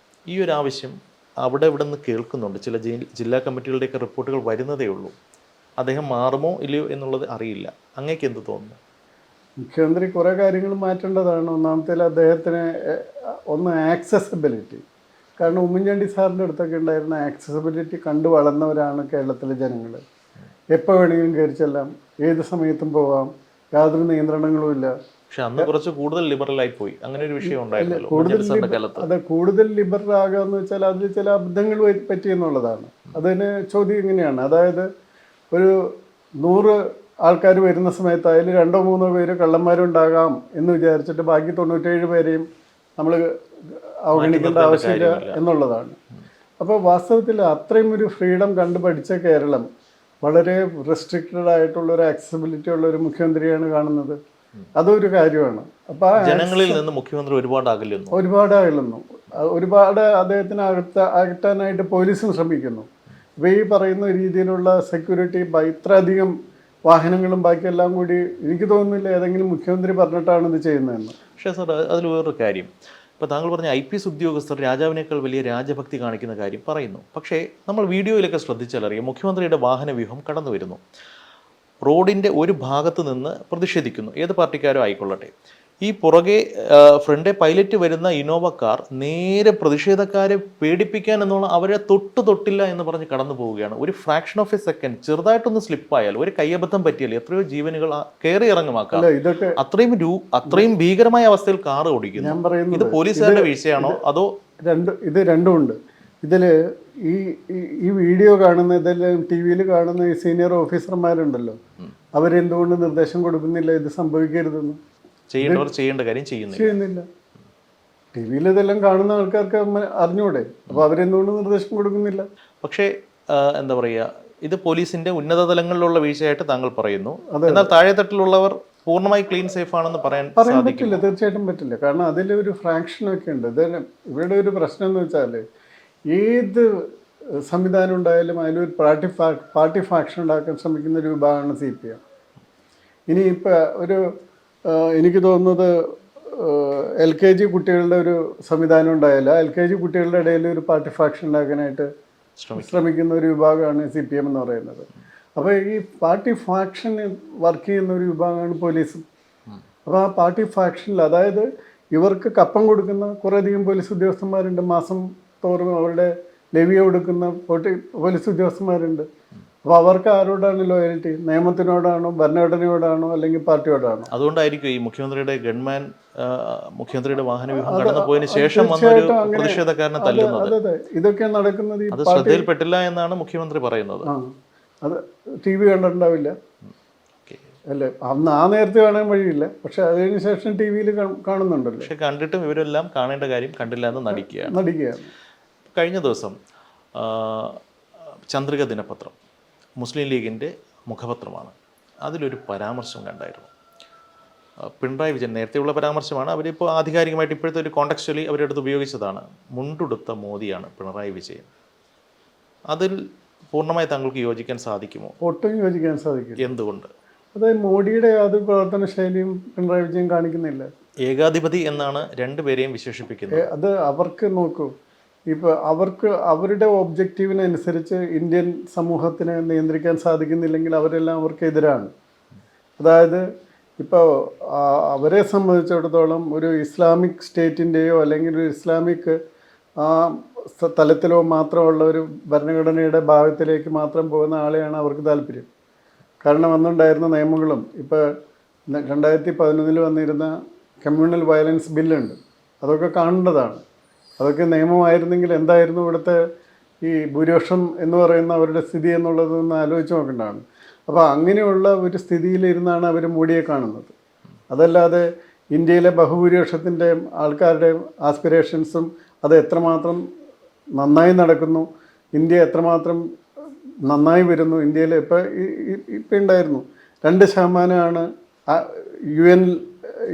ഈ ഒരു ആവശ്യം അവിടെ ഇവിടെ നിന്ന് കേൾക്കുന്നുണ്ട്. ചില ജില്ലാ കമ്മിറ്റികളുടെയൊക്കെ റിപ്പോർട്ടുകൾ വരുന്നതേ ഉള്ളൂ. അദ്ദേഹം മാറുമോ ഇല്ലയോ എന്നുള്ളത് അറിയില്ല. അങ്ങേക്ക് എന്ത് തോന്നുന്നു? മുഖ്യമന്ത്രി കുറേ കാര്യങ്ങൾ മാറ്റേണ്ടതാണ്. ഒന്നാമത്തേൽ അദ്ദേഹത്തിന് ഒന്ന് ആക്സസിബിലിറ്റി. കാരണം ഉമ്മൻചാണ്ടി സാറിൻ്റെ അടുത്തൊക്കെ ഉണ്ടായിരുന്ന ആക്സസിബിലിറ്റി കണ്ടു വളർന്നവരാണ് കേരളത്തിലെ ജനങ്ങൾ. എപ്പോൾ വേണമെങ്കിലും കയറി ചെല്ലാം, ഏത് സമയത്തും പോവാം, യാതൊരു നിയന്ത്രണങ്ങളും ഇല്ല. പക്ഷെ അന്ന് കുറച്ച് കൂടുതൽ ലിബറലായി പോയി, അങ്ങനെ ഒരു വിഷയം ഉണ്ടായിരുന്നല്ലോ. കൂടുതൽ ലിബറൽ ആകാന്ന് വെച്ചാൽ അതിൽ ചില അബദ്ധങ്ങൾ പറ്റിയെന്നുള്ളതാണ്. അതിന് ചോദ്യം ഇങ്ങനെയാണ്, അതായത് ഒരു 100 ആൾക്കാർ വരുന്ന സമയത്ത് അതിൽ 2-3 പേര് കള്ളന്മാരുണ്ടാകാം എന്ന് വിചാരിച്ചിട്ട് ബാക്കി 97 പേരെയും നമ്മൾ അവഗണിക്കേണ്ട ആവശ്യമില്ല എന്നുള്ളതാണ്. അപ്പോൾ വാസ്തവത്തിൽ അത്രയും ഒരു ഫ്രീഡം കണ്ടു പഠിച്ച കേരളം വളരെ റെസ്ട്രിക്റ്റഡ് ആയിട്ടുള്ള ഒരു ആക്സസിബിലിറ്റി ഉള്ള ഒരു മുഖ്യമന്ത്രിയാണ് കാണുന്നത്. അതൊരു കാര്യമാണ്. അപ്പോൾ ജനങ്ങളിൽ നിന്ന് മുഖ്യമന്ത്രി ഒരുപാട് അകലുന്നു. ഒരുപാട് അദ്ദേഹത്തിന് അകറ്റാനായിട്ട് പോലീസും ശ്രമിക്കുന്നു. അപ്പോൾ ഈ പറയുന്ന രീതിയിലുള്ള സെക്യൂരിറ്റി, ഇത്രയധികം വാഹനങ്ങളും ബാക്കിയെല്ലാം കൂടി എനിക്ക് തോന്നുന്നില്ല ഏതെങ്കിലും മുഖ്യമന്ത്രി പറഞ്ഞിട്ടാണ് ഇത് ചെയ്യുന്നതെന്ന്. പക്ഷേ സാർ, അതിൽ വേറൊരു കാര്യം, ഇപ്പോൾ താങ്കൾ പറഞ്ഞ IPS ഉദ്യോഗസ്ഥർ രാജാവിനേക്കാൾ വലിയ രാജഭക്തി കാണിക്കുന്ന കാര്യം പറയുന്നു. പക്ഷേ നമ്മൾ വീഡിയോയിലൊക്കെ ശ്രദ്ധിച്ചാൽ അറിയാം, മുഖ്യമന്ത്രിയുടെ വാഹന വ്യൂഹം കടന്നു വരുന്നു. റോഡിൻ്റെ ഒരു ഭാഗത്ത് നിന്ന് പ്രതിഷേധിക്കുന്നു, ഏത് പാർട്ടിക്കാരോ ആയിക്കൊള്ളട്ടെ. ഈ പുറകെ ഫ്രണ്ടേ പൈലറ്റ് വരുന്ന ഇന്നോവ കാർ നേരെ പ്രതിഷേധക്കാരെ പേടിപ്പിക്കാൻ എന്നുള്ള അവരെ തൊട്ടില്ല എന്ന് പറഞ്ഞ് കടന്നു പോവുകയാണ്. ഒരു ഫ്രാക്ഷൻ ഓഫ് എ സെക്കൻഡ് ചെറുതായിട്ടൊന്ന് സ്ലിപ്പായാൽ, ഒരു കയ്യബദ്ധം പറ്റിയാൽ എത്രയോ ജീവനുകൾ കയറി ഇറങ്ങുമാക്കാം. അത്രയും ഭീകരമായ അവസ്ഥയിൽ കാർ ഓടിക്കുന്നു. ഇത് പോലീസുകാരുടെ വീഴ്ചയാണോ അതോ ഇത് രണ്ടുമുണ്ട്. ഇതിൽ ഈ വീഡിയോ കാണുന്ന, ഇതെല്ലാം TV-യിൽ കാണുന്ന ഈ സീനിയർ ഓഫീസർമാരുണ്ടല്ലോ, അവരെന്തുകൊണ്ട് നിർദ്ദേശം കൊടുക്കുന്നില്ല ഇത് സംഭവിക്കരുതെന്ന്? ചെയ്യേണ്ടവർ ചെയ്യേണ്ട കാര്യം ചെയ്യുന്നില്ല. TV-യിൽ ഇതെല്ലാം കാണുന്ന ആൾക്കാർക്ക് അറിഞ്ഞൂടെ? അപ്പോൾ അവരെന്തുകൊണ്ട് നിർദ്ദേശം കൊടുക്കുന്നില്ല? പക്ഷേ എന്താ പറയുക, ഇത് പോലീസിന്റെ ഉന്നത തലങ്ങളിലുള്ള വീഴ്ചയായിട്ട് താങ്കൾ പറയുന്നു. എന്നാൽ താഴെത്തട്ടിലുള്ളവർ പൂർണ്ണമായി ക്ലീൻ സേഫ് ആണെന്ന് പറയാൻ പറ്റില്ല. തീർച്ചയായിട്ടും പറ്റില്ല. കാരണം അതിലൊരു ഫ്രാക്ഷനൊക്കെ ഉണ്ട്. ഇവിടെ ഒരു പ്രശ്നം എന്ന് വെച്ചാൽ ഏത് സംവിധാനം ഉണ്ടായാലും അതിലൊരു പാർട്ടി ഫാക്ഷൻ ഉണ്ടാക്കാൻ ശ്രമിക്കുന്ന ഒരു വിഭാഗമാണ് CPM. ഇനിയിപ്പോൾ എനിക്ക് തോന്നുന്നത് LKG കുട്ടികളുടെ ഒരു സംവിധാനം ഉണ്ടായാലും LKG കുട്ടികളുടെ ഇടയിൽ ഒരു പാർട്ടി ഫാക്ഷൻ ഉണ്ടാക്കാനായിട്ട് ശ്രമിക്കുന്ന ഒരു വിഭാഗമാണ് CPM എന്ന് പറയുന്നത്. അപ്പോൾ ഈ പാർട്ടി ഫാക്ഷൻ വർക്ക് ചെയ്യുന്ന ഒരു വിഭാഗമാണ് പോലീസും. അപ്പോൾ ആ പാർട്ടി ഫാക്ഷനിൽ, അതായത് ഇവർക്ക് കപ്പം കൊടുക്കുന്ന കുറേയധികം പോലീസ് ഉദ്യോഗസ്ഥന്മാരുണ്ട്. മാസം തോറും അവരുടെ ലെവിയ കൊടുക്കുന്ന പോലീസ് ഉദ്യോഗസ്ഥന്മാരുണ്ട്. അപ്പോൾ അവർക്ക് ആരോടാണ് ലോയൽറ്റി? നിയമത്തിനോടാണോ, ഭരണഘടനയോടാണോ, അല്ലെങ്കിൽ പാർട്ടിയോടാണോ? അതുകൊണ്ടായിരിക്കും ഈ മുഖ്യമന്ത്രിയുടെ വാഹന വ്യൂഹം കടന്നു പോയതിനു ശേഷം വന്നൊരു പ്രതിഷേധക്കാരനെ തല്ലുന്നത്. അതെ, ഇതൊക്കെ നടക്കുന്നത് അത് ശ്രദ്ധയിൽപ്പെട്ടില്ല എന്നാണ് മുഖ്യമന്ത്രി പറയുന്നത്. അത് TV കണ്ടിട്ടുണ്ടാവില്ല അല്ലേ? അന്ന് ആ നേരത്തെ കാണാൻ വഴിയില്ല. പക്ഷെ അതിന് ശേഷം TV-യിൽ കാണുന്നുണ്ടല്ലോ. പക്ഷെ കണ്ടിട്ടും ഇവരെല്ലാം കാണേണ്ട കാര്യം കണ്ടില്ല എന്ന് നടിക്കുകയാണ്. കഴിഞ്ഞ ദിവസം ചന്ദ്രിക ദിനപത്രം മുസ്ലിം ലീഗിൻ്റെ മുഖപത്രമാണ്. അതിലൊരു പരാമർശം കണ്ടായിരുന്നു. പിണറായി വിജയൻ, നേരത്തെയുള്ള പരാമർശമാണ്, അവരിപ്പോൾ ആധികാരികമായിട്ട് ഇപ്പോഴത്തെ ഒരു കോണ്ടക്ച്വലി അവരെടുത്ത് ഉപയോഗിച്ചതാണ്. മുണ്ടുടുത്ത മോദിയാണ് പിണറായി വിജയൻ. അതിൽ പൂർണ്ണമായി താങ്കൾക്ക് യോജിക്കാൻ സാധിക്കുമോ? ഒട്ടും യോജിക്കാൻ സാധിക്കും. എന്തുകൊണ്ട്? അതായത് മോഡിയുടെ യാതൊരു പ്രവർത്തന ശൈലിയും പിണറായി വിജയൻ കാണിക്കുന്നില്ല. ഏകാധിപതി എന്നാണ് രണ്ടുപേരെയും വിശേഷിപ്പിക്കുന്നത്. അത് അവർക്ക് നോക്കൂ, ഇപ്പോൾ അവരുടെ ഒബ്ജക്റ്റീവിനനുസരിച്ച് ഇന്ത്യൻ സമൂഹത്തിനെ നിയന്ത്രിക്കാൻ സാധിക്കുന്നില്ലെങ്കിൽ അവരെല്ലാം അവർക്കെതിരാണ്. അതായത് ഇപ്പോൾ അവരെ സംബന്ധിച്ചിടത്തോളം ഒരു ഇസ്ലാമിക് സ്റ്റേറ്റിൻ്റെയോ അല്ലെങ്കിൽ ഒരു ഇസ്ലാമിക് തലത്തിലോ മാത്രമുള്ള ഒരു ഭരണഘടനയുടെ ഭാഗത്തിലേക്ക് മാത്രം പോകുന്ന ആളെയാണ് അവർക്ക് താല്പര്യം. കാരണം അന്നുണ്ടായിരുന്ന നിയമങ്ങളും, ഇപ്പോൾ 2011 വന്നിരുന്ന കമ്മ്യൂണൽ വയലൻസ് ബില്ലുണ്ട്, അതൊക്കെ കാണേണ്ടതാണ്. അതൊക്കെ നിയമമായിരുന്നെങ്കിൽ എന്തായിരുന്നു ഇവിടുത്തെ ഈ ഭൂരിപക്ഷം എന്ന് പറയുന്ന അവരുടെ സ്ഥിതി എന്നുള്ളതൊന്ന് ആലോചിച്ച് നോക്കേണ്ടതാണ്. അപ്പോൾ അങ്ങനെയുള്ള ഒരു സ്ഥിതിയിലിരുന്നാണ് അവർ മോഡിയെ കാണുന്നത്. അതല്ലാതെ ഇന്ത്യയിലെ ബഹുഭൂരിപക്ഷത്തിൻ്റെ ആൾക്കാരുടെയും ആസ്പിറേഷൻസും അത് എത്രമാത്രം നന്നായി നടക്കുന്നു, ഇന്ത്യ എത്രമാത്രം നന്നായി വരുന്നു, ഇന്ത്യയിൽ ഇപ്പം ഉണ്ടായിരുന്നു 2% UN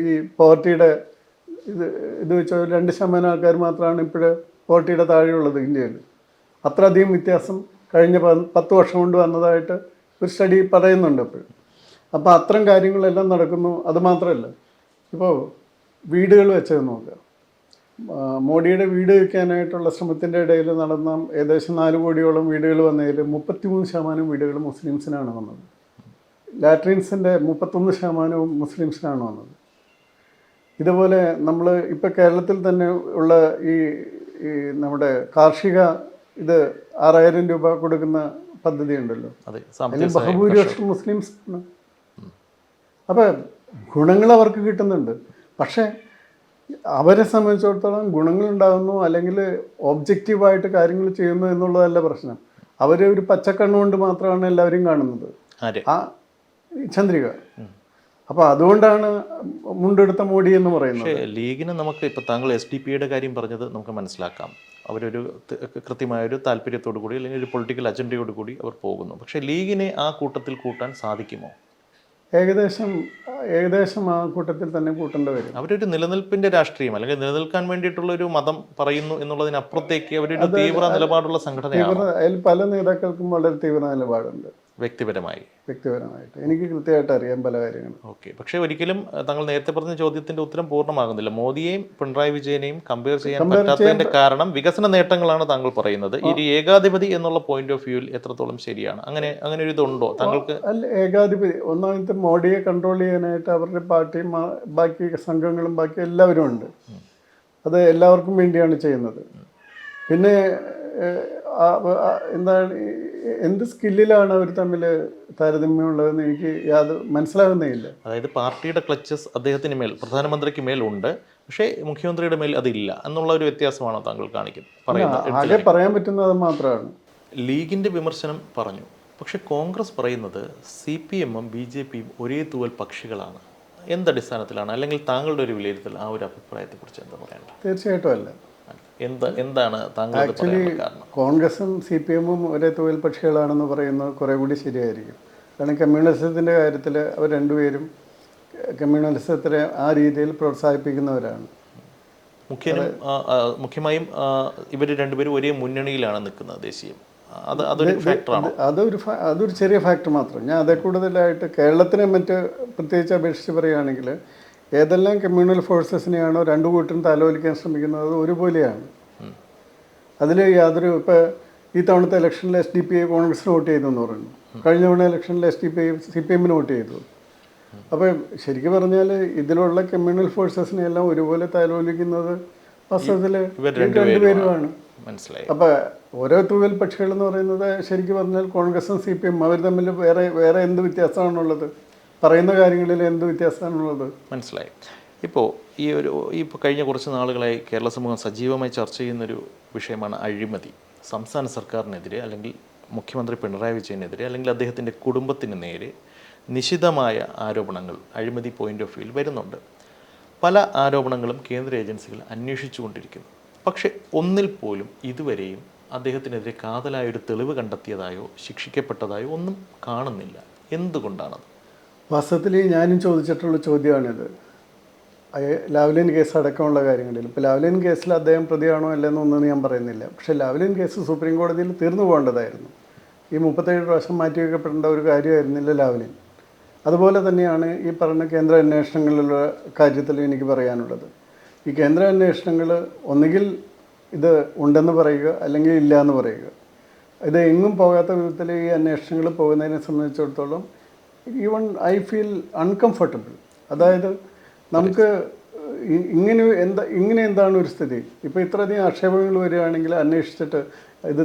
ഈ പോവർട്ടിയുടെ ഇത് വെച്ചാൽ 2% ആൾക്കാർ മാത്രമാണ് ഇപ്പോൾ പോവർട്ടിയുടെ താഴെയുള്ളത് ഇന്ത്യയിൽ. അത്രയധികം വ്യത്യാസം കഴിഞ്ഞ 10 വർഷം കൊണ്ട് വന്നതായിട്ട് ഒരു സ്റ്റഡി പറയുന്നുണ്ട് ഇപ്പോൾ. അപ്പോൾ അത്തരം കാര്യങ്ങളെല്ലാം നടക്കുന്നു. അതുമാത്രമല്ല, ഇപ്പോൾ വീടുകൾ വെച്ചത് നോക്കുക. മോഡിയുടെ വീട് വയ്ക്കാനായിട്ടുള്ള ശ്രമത്തിൻ്റെ ഇടയിൽ നടന്ന ഏകദേശം 4 കോടിയോളം വീടുകൾ വന്നതിൽ 33% വീടുകൾ മുസ്ലിംസിനാണ് വന്നത്. ലാട്രിൻസിൻ്റെ 31% മുസ്ലിംസിനാണ് വന്നത്. ഇതുപോലെ നമ്മൾ ഇപ്പോൾ കേരളത്തിൽ തന്നെ ഉള്ള ഈ നമ്മുടെ കാർഷിക 6,000 രൂപ കൊടുക്കുന്ന പദ്ധതി ഉണ്ടല്ലോ, അതിൽ ബഹുഭൂരിപക്ഷം മുസ്ലിംസ് ആണ്. അപ്പോൾ ഗുണങ്ങൾ അവർക്ക് കിട്ടുന്നുണ്ട്. പക്ഷേ അവരെ സംബന്ധിച്ചിടത്തോളം ഗുണങ്ങളുണ്ടാകുന്നു അല്ലെങ്കിൽ ഒബ്ജക്റ്റീവായിട്ട് കാര്യങ്ങൾ ചെയ്യുന്നു എന്നുള്ളതല്ല പ്രശ്നം. അവർ ഒരു പച്ചക്കണ്ണുകൊണ്ട് മാത്രമാണ് എല്ലാവരും കാണുന്നത്, ആ ചന്ദ്രിക. അപ്പോൾ അതുകൊണ്ടാണ് മുണ്ടെടുത്ത മോഡി എന്ന് പറയുന്നത്. പക്ഷേ ലീഗിന് നമുക്ക് ഇപ്പോൾ താങ്കൾ SDP-യുടെ കാര്യം പറഞ്ഞത് നമുക്ക് മനസ്സിലാക്കാം. അവരൊരു കൃത്യമായൊരു താല്പര്യത്തോടു കൂടി അല്ലെങ്കിൽ ഒരു പൊളിറ്റിക്കൽ അജണ്ടയോട് കൂടി അവർ പോകുന്നു. പക്ഷേ ലീഗിനെ ആ കൂട്ടത്തിൽ കൂട്ടാൻ സാധിക്കുമോ? ഏകദേശം ആ കൂട്ടത്തിൽ തന്നെ കൂട്ടേണ്ടി വരും. അവരൊരു നിലനിൽപ്പിന്റെ രാഷ്ട്രീയം അല്ലെങ്കിൽ നിലനിൽക്കാൻ വേണ്ടിയിട്ടുള്ള ഒരു മതം പറയുന്നു എന്നുള്ളതിനപ്പുറത്തേക്ക് അവരൊരു തീവ്ര നിലപാടുള്ള സംഘടനയാണ്. അതിൽ പല നേതാക്കൾക്കും വളരെ തീവ്ര നിലപാടുണ്ട്. വ്യക്തിപരമായിട്ട് എനിക്ക് കൃത്യമായിട്ട് അറിയാം പല കാര്യങ്ങളും. ഓക്കെ. പക്ഷേ ഒരിക്കലും താങ്കൾ നേരത്തെ പറഞ്ഞ ചോദ്യത്തിന്റെ ഉത്തരം പൂർണ്ണമാകുന്നില്ല. മോദിയെയും പിണറായി വിജയനെയും കമ്പയർ ചെയ്യാൻ പറ്റാത്തതിന്റെ കാരണം വികസന നേട്ടങ്ങളാണ് താങ്കൾ പറയുന്നത്. ഈ ഏകാധിപതി എന്നുള്ള പോയിന്റ് ഓഫ് വ്യൂവിൽ എത്രത്തോളം ശരിയാണ്? അങ്ങനെ ഒരു ഇതുണ്ടോ താങ്കൾക്ക്? അല്ല, ഏകാധിപതി ഒന്നാമത്തെ മോഡിയെ കൺട്രോൾ ചെയ്യാനായിട്ട് അവരുടെ പാർട്ടിയും ബാക്കി സംഘങ്ങളും ബാക്കി എല്ലാവരും ഉണ്ട്. അത് എല്ലാവർക്കും വേണ്ടിയാണ് ചെയ്യുന്നത്. പിന്നെ എന്താണ്, എന്ത് സ്കില്ലിലാണ് അവർ തമ്മിൽ താരതമ്യമുള്ളതെന്ന് എനിക്ക് മനസ്സിലാകുന്നേയില്ല. അതായത് പാർട്ടിയുടെ ക്ലച്ചസ് അദ്ദേഹത്തിന് മേൽ, പ്രധാനമന്ത്രിക്ക് മേൽ ഉണ്ട്, പക്ഷേ മുഖ്യമന്ത്രിയുടെ മേൽ അതില്ല എന്നുള്ള ഒരു വ്യത്യാസമാണോ താങ്കൾ ആകെ പറയാൻ പറ്റുന്നത് മാത്രമാണ്. ലീഗിന്റെ വിമർശനം പറഞ്ഞു. പക്ഷെ കോൺഗ്രസ് പറയുന്നത് CPM-ഉം BJP-യും ഒരേ തൂവൽ പക്ഷികളാണ്. എന്തടിസ്ഥാനത്തിലാണ്? അല്ലെങ്കിൽ താങ്കളുടെ ഒരു വിലയിരുത്തൽ ആ ഒരു അഭിപ്രായത്തെക്കുറിച്ച് എന്താ പറയേണ്ടത്? തീർച്ചയായിട്ടും അല്ല. എന്താണ് താങ്കൾ? ആക്ച്വലി കോൺഗ്രസും CPM-ഉം ഒരേ തൊഴിൽ പക്ഷികളാണെന്ന് പറയുന്നത് കുറേ കൂടി ശരിയായിരിക്കും. കാരണം കമ്മ്യൂണിസത്തിൻ്റെ കാര്യത്തിൽ അവർ രണ്ടുപേരും കമ്മ്യൂണിസത്തിനെ ആ രീതിയിൽ പ്രോത്സാഹിപ്പിക്കുന്നവരാണ്. മുഖ്യമായും ഇവർ രണ്ടുപേരും ഒരേ മുന്നണിയിലാണ് നിൽക്കുന്നത്, ദേശീയം. അതൊരു ഫാക്ടറാണ്. അതൊരു ചെറിയ ഫാക്ടർ മാത്രം. ഞാൻ അതേ കൂടുതലായിട്ട് കേരളത്തിനെ പ്രത്യേകിച്ച് അപേക്ഷിച്ച് പറയുകയാണെങ്കിൽ ഏതെല്ലാം കമ്മ്യൂണൽ ഫോഴ്സസിനെയാണോ രണ്ടു കൂട്ടരും താലോലിക്കാൻ ശ്രമിക്കുന്നത് അത് ഒരുപോലെയാണ്. അതിൽ യാതൊരു ഇപ്പോൾ ഈ തവണത്തെ ഇലക്ഷനിൽ SDP കോൺഗ്രസിന് വോട്ട് ചെയ്തു എന്ന് പറയുന്നു. കഴിഞ്ഞ തവണ ഇലക്ഷനിൽ SDP CPM-ന് വോട്ട് ചെയ്തു. അപ്പോൾ ശരിക്കും പറഞ്ഞാൽ ഇതിലുള്ള കമ്മ്യൂണൽ ഫോഴ്സസിനെ എല്ലാം ഒരുപോലെ താലോലിക്കുന്നത് വാസ്തവത്തിൽ രണ്ടുപേരുമാണ്. മനസ്സിലായി. അപ്പോൾ ഓരോ തൂവൽ പക്ഷികൾ എന്ന് പറയുന്നത് ശരിക്കും പറഞ്ഞാൽ കോൺഗ്രസും CPM അവർ തമ്മിൽ വേറെ എന്ത് വ്യത്യാസമാണുള്ളത്? പറയുന്ന കാര്യങ്ങളിൽ എന്ത് വ്യത്യാസമാണുള്ളത്? മനസ്സിലായി. ഇപ്പോൾ ഇപ്പോൾ കഴിഞ്ഞ കുറച്ച് നാളുകളായി കേരള സമൂഹം സജീവമായി ചർച്ച ചെയ്യുന്നൊരു വിഷയമാണ് അഴിമതി. സംസ്ഥാന സർക്കാരിനെതിരെ അല്ലെങ്കിൽ മുഖ്യമന്ത്രി പിണറായി വിജയനെതിരെ അല്ലെങ്കിൽ അദ്ദേഹത്തിൻ്റെ കുടുംബത്തിന് നേരെ നിശിതമായ ആരോപണങ്ങൾ അഴിമതി പോയിന്റ് ഓഫ് വ്യൂവിൽ വരുന്നുണ്ട്. പല ആരോപണങ്ങളും കേന്ദ്ര ഏജൻസികൾ അന്വേഷിച്ചു കൊണ്ടിരിക്കുന്നു. പക്ഷെ ഒന്നിൽ പോലും ഇതുവരെയും അദ്ദേഹത്തിനെതിരെ കാതലായൊരു തെളിവ് കണ്ടെത്തിയതായോ ശിക്ഷിക്കപ്പെട്ടതായോ ഒന്നും കാണുന്നില്ല. എന്തുകൊണ്ടാണത്? വാസ്തവത്തിൽ ഞാനും ചോദിച്ചിട്ടുള്ള ചോദ്യമാണിത്. ലാവ്ലിൻ കേസ് അടക്കമുള്ള കാര്യങ്ങളിൽ ഇപ്പോൾ ലാവ്ലിൻ കേസിൽ അദ്ദേഹം പ്രതിയാണോ അല്ലെന്നൊന്നും ഞാൻ പറയുന്നില്ല. പക്ഷേ ലാവ്ലിൻ കേസ് സുപ്രീം കോടതിയിൽ തീർന്നു പോകേണ്ടതായിരുന്നു. ഈ 37 പ്രാവശ്യം മാറ്റിവെക്കപ്പെടേണ്ട ഒരു കാര്യമായിരുന്നില്ല ലാവ്ലിൻ. അതുപോലെ തന്നെയാണ് ഈ പറഞ്ഞ കേന്ദ്ര അന്വേഷണങ്ങളിലുള്ള കാര്യത്തിൽ എനിക്ക് പറയാനുള്ളത്. ഈ കേന്ദ്ര അന്വേഷണങ്ങൾ ഒന്നുകിൽ ഇത് ഉണ്ടെന്ന് പറയുക അല്ലെങ്കിൽ ഇല്ല എന്ന് പറയുക. ഇത് എങ്ങും പോകാത്ത വിധത്തിൽ ഈ അന്വേഷണങ്ങൾ പോകുന്നതിനെ സംബന്ധിച്ചിടത്തോളം ഈവൺ ഐ ഫീൽ അൺകംഫർട്ടബിൾ. അതായത് നമുക്ക് ഇങ്ങനെ എന്താണ് ഒരു സ്ഥിതി? ഇപ്പോൾ ഇത്രയധികം ആക്ഷേപങ്ങൾ വരികയാണെങ്കിൽ അന്വേഷിച്ചിട്ട് ഇത്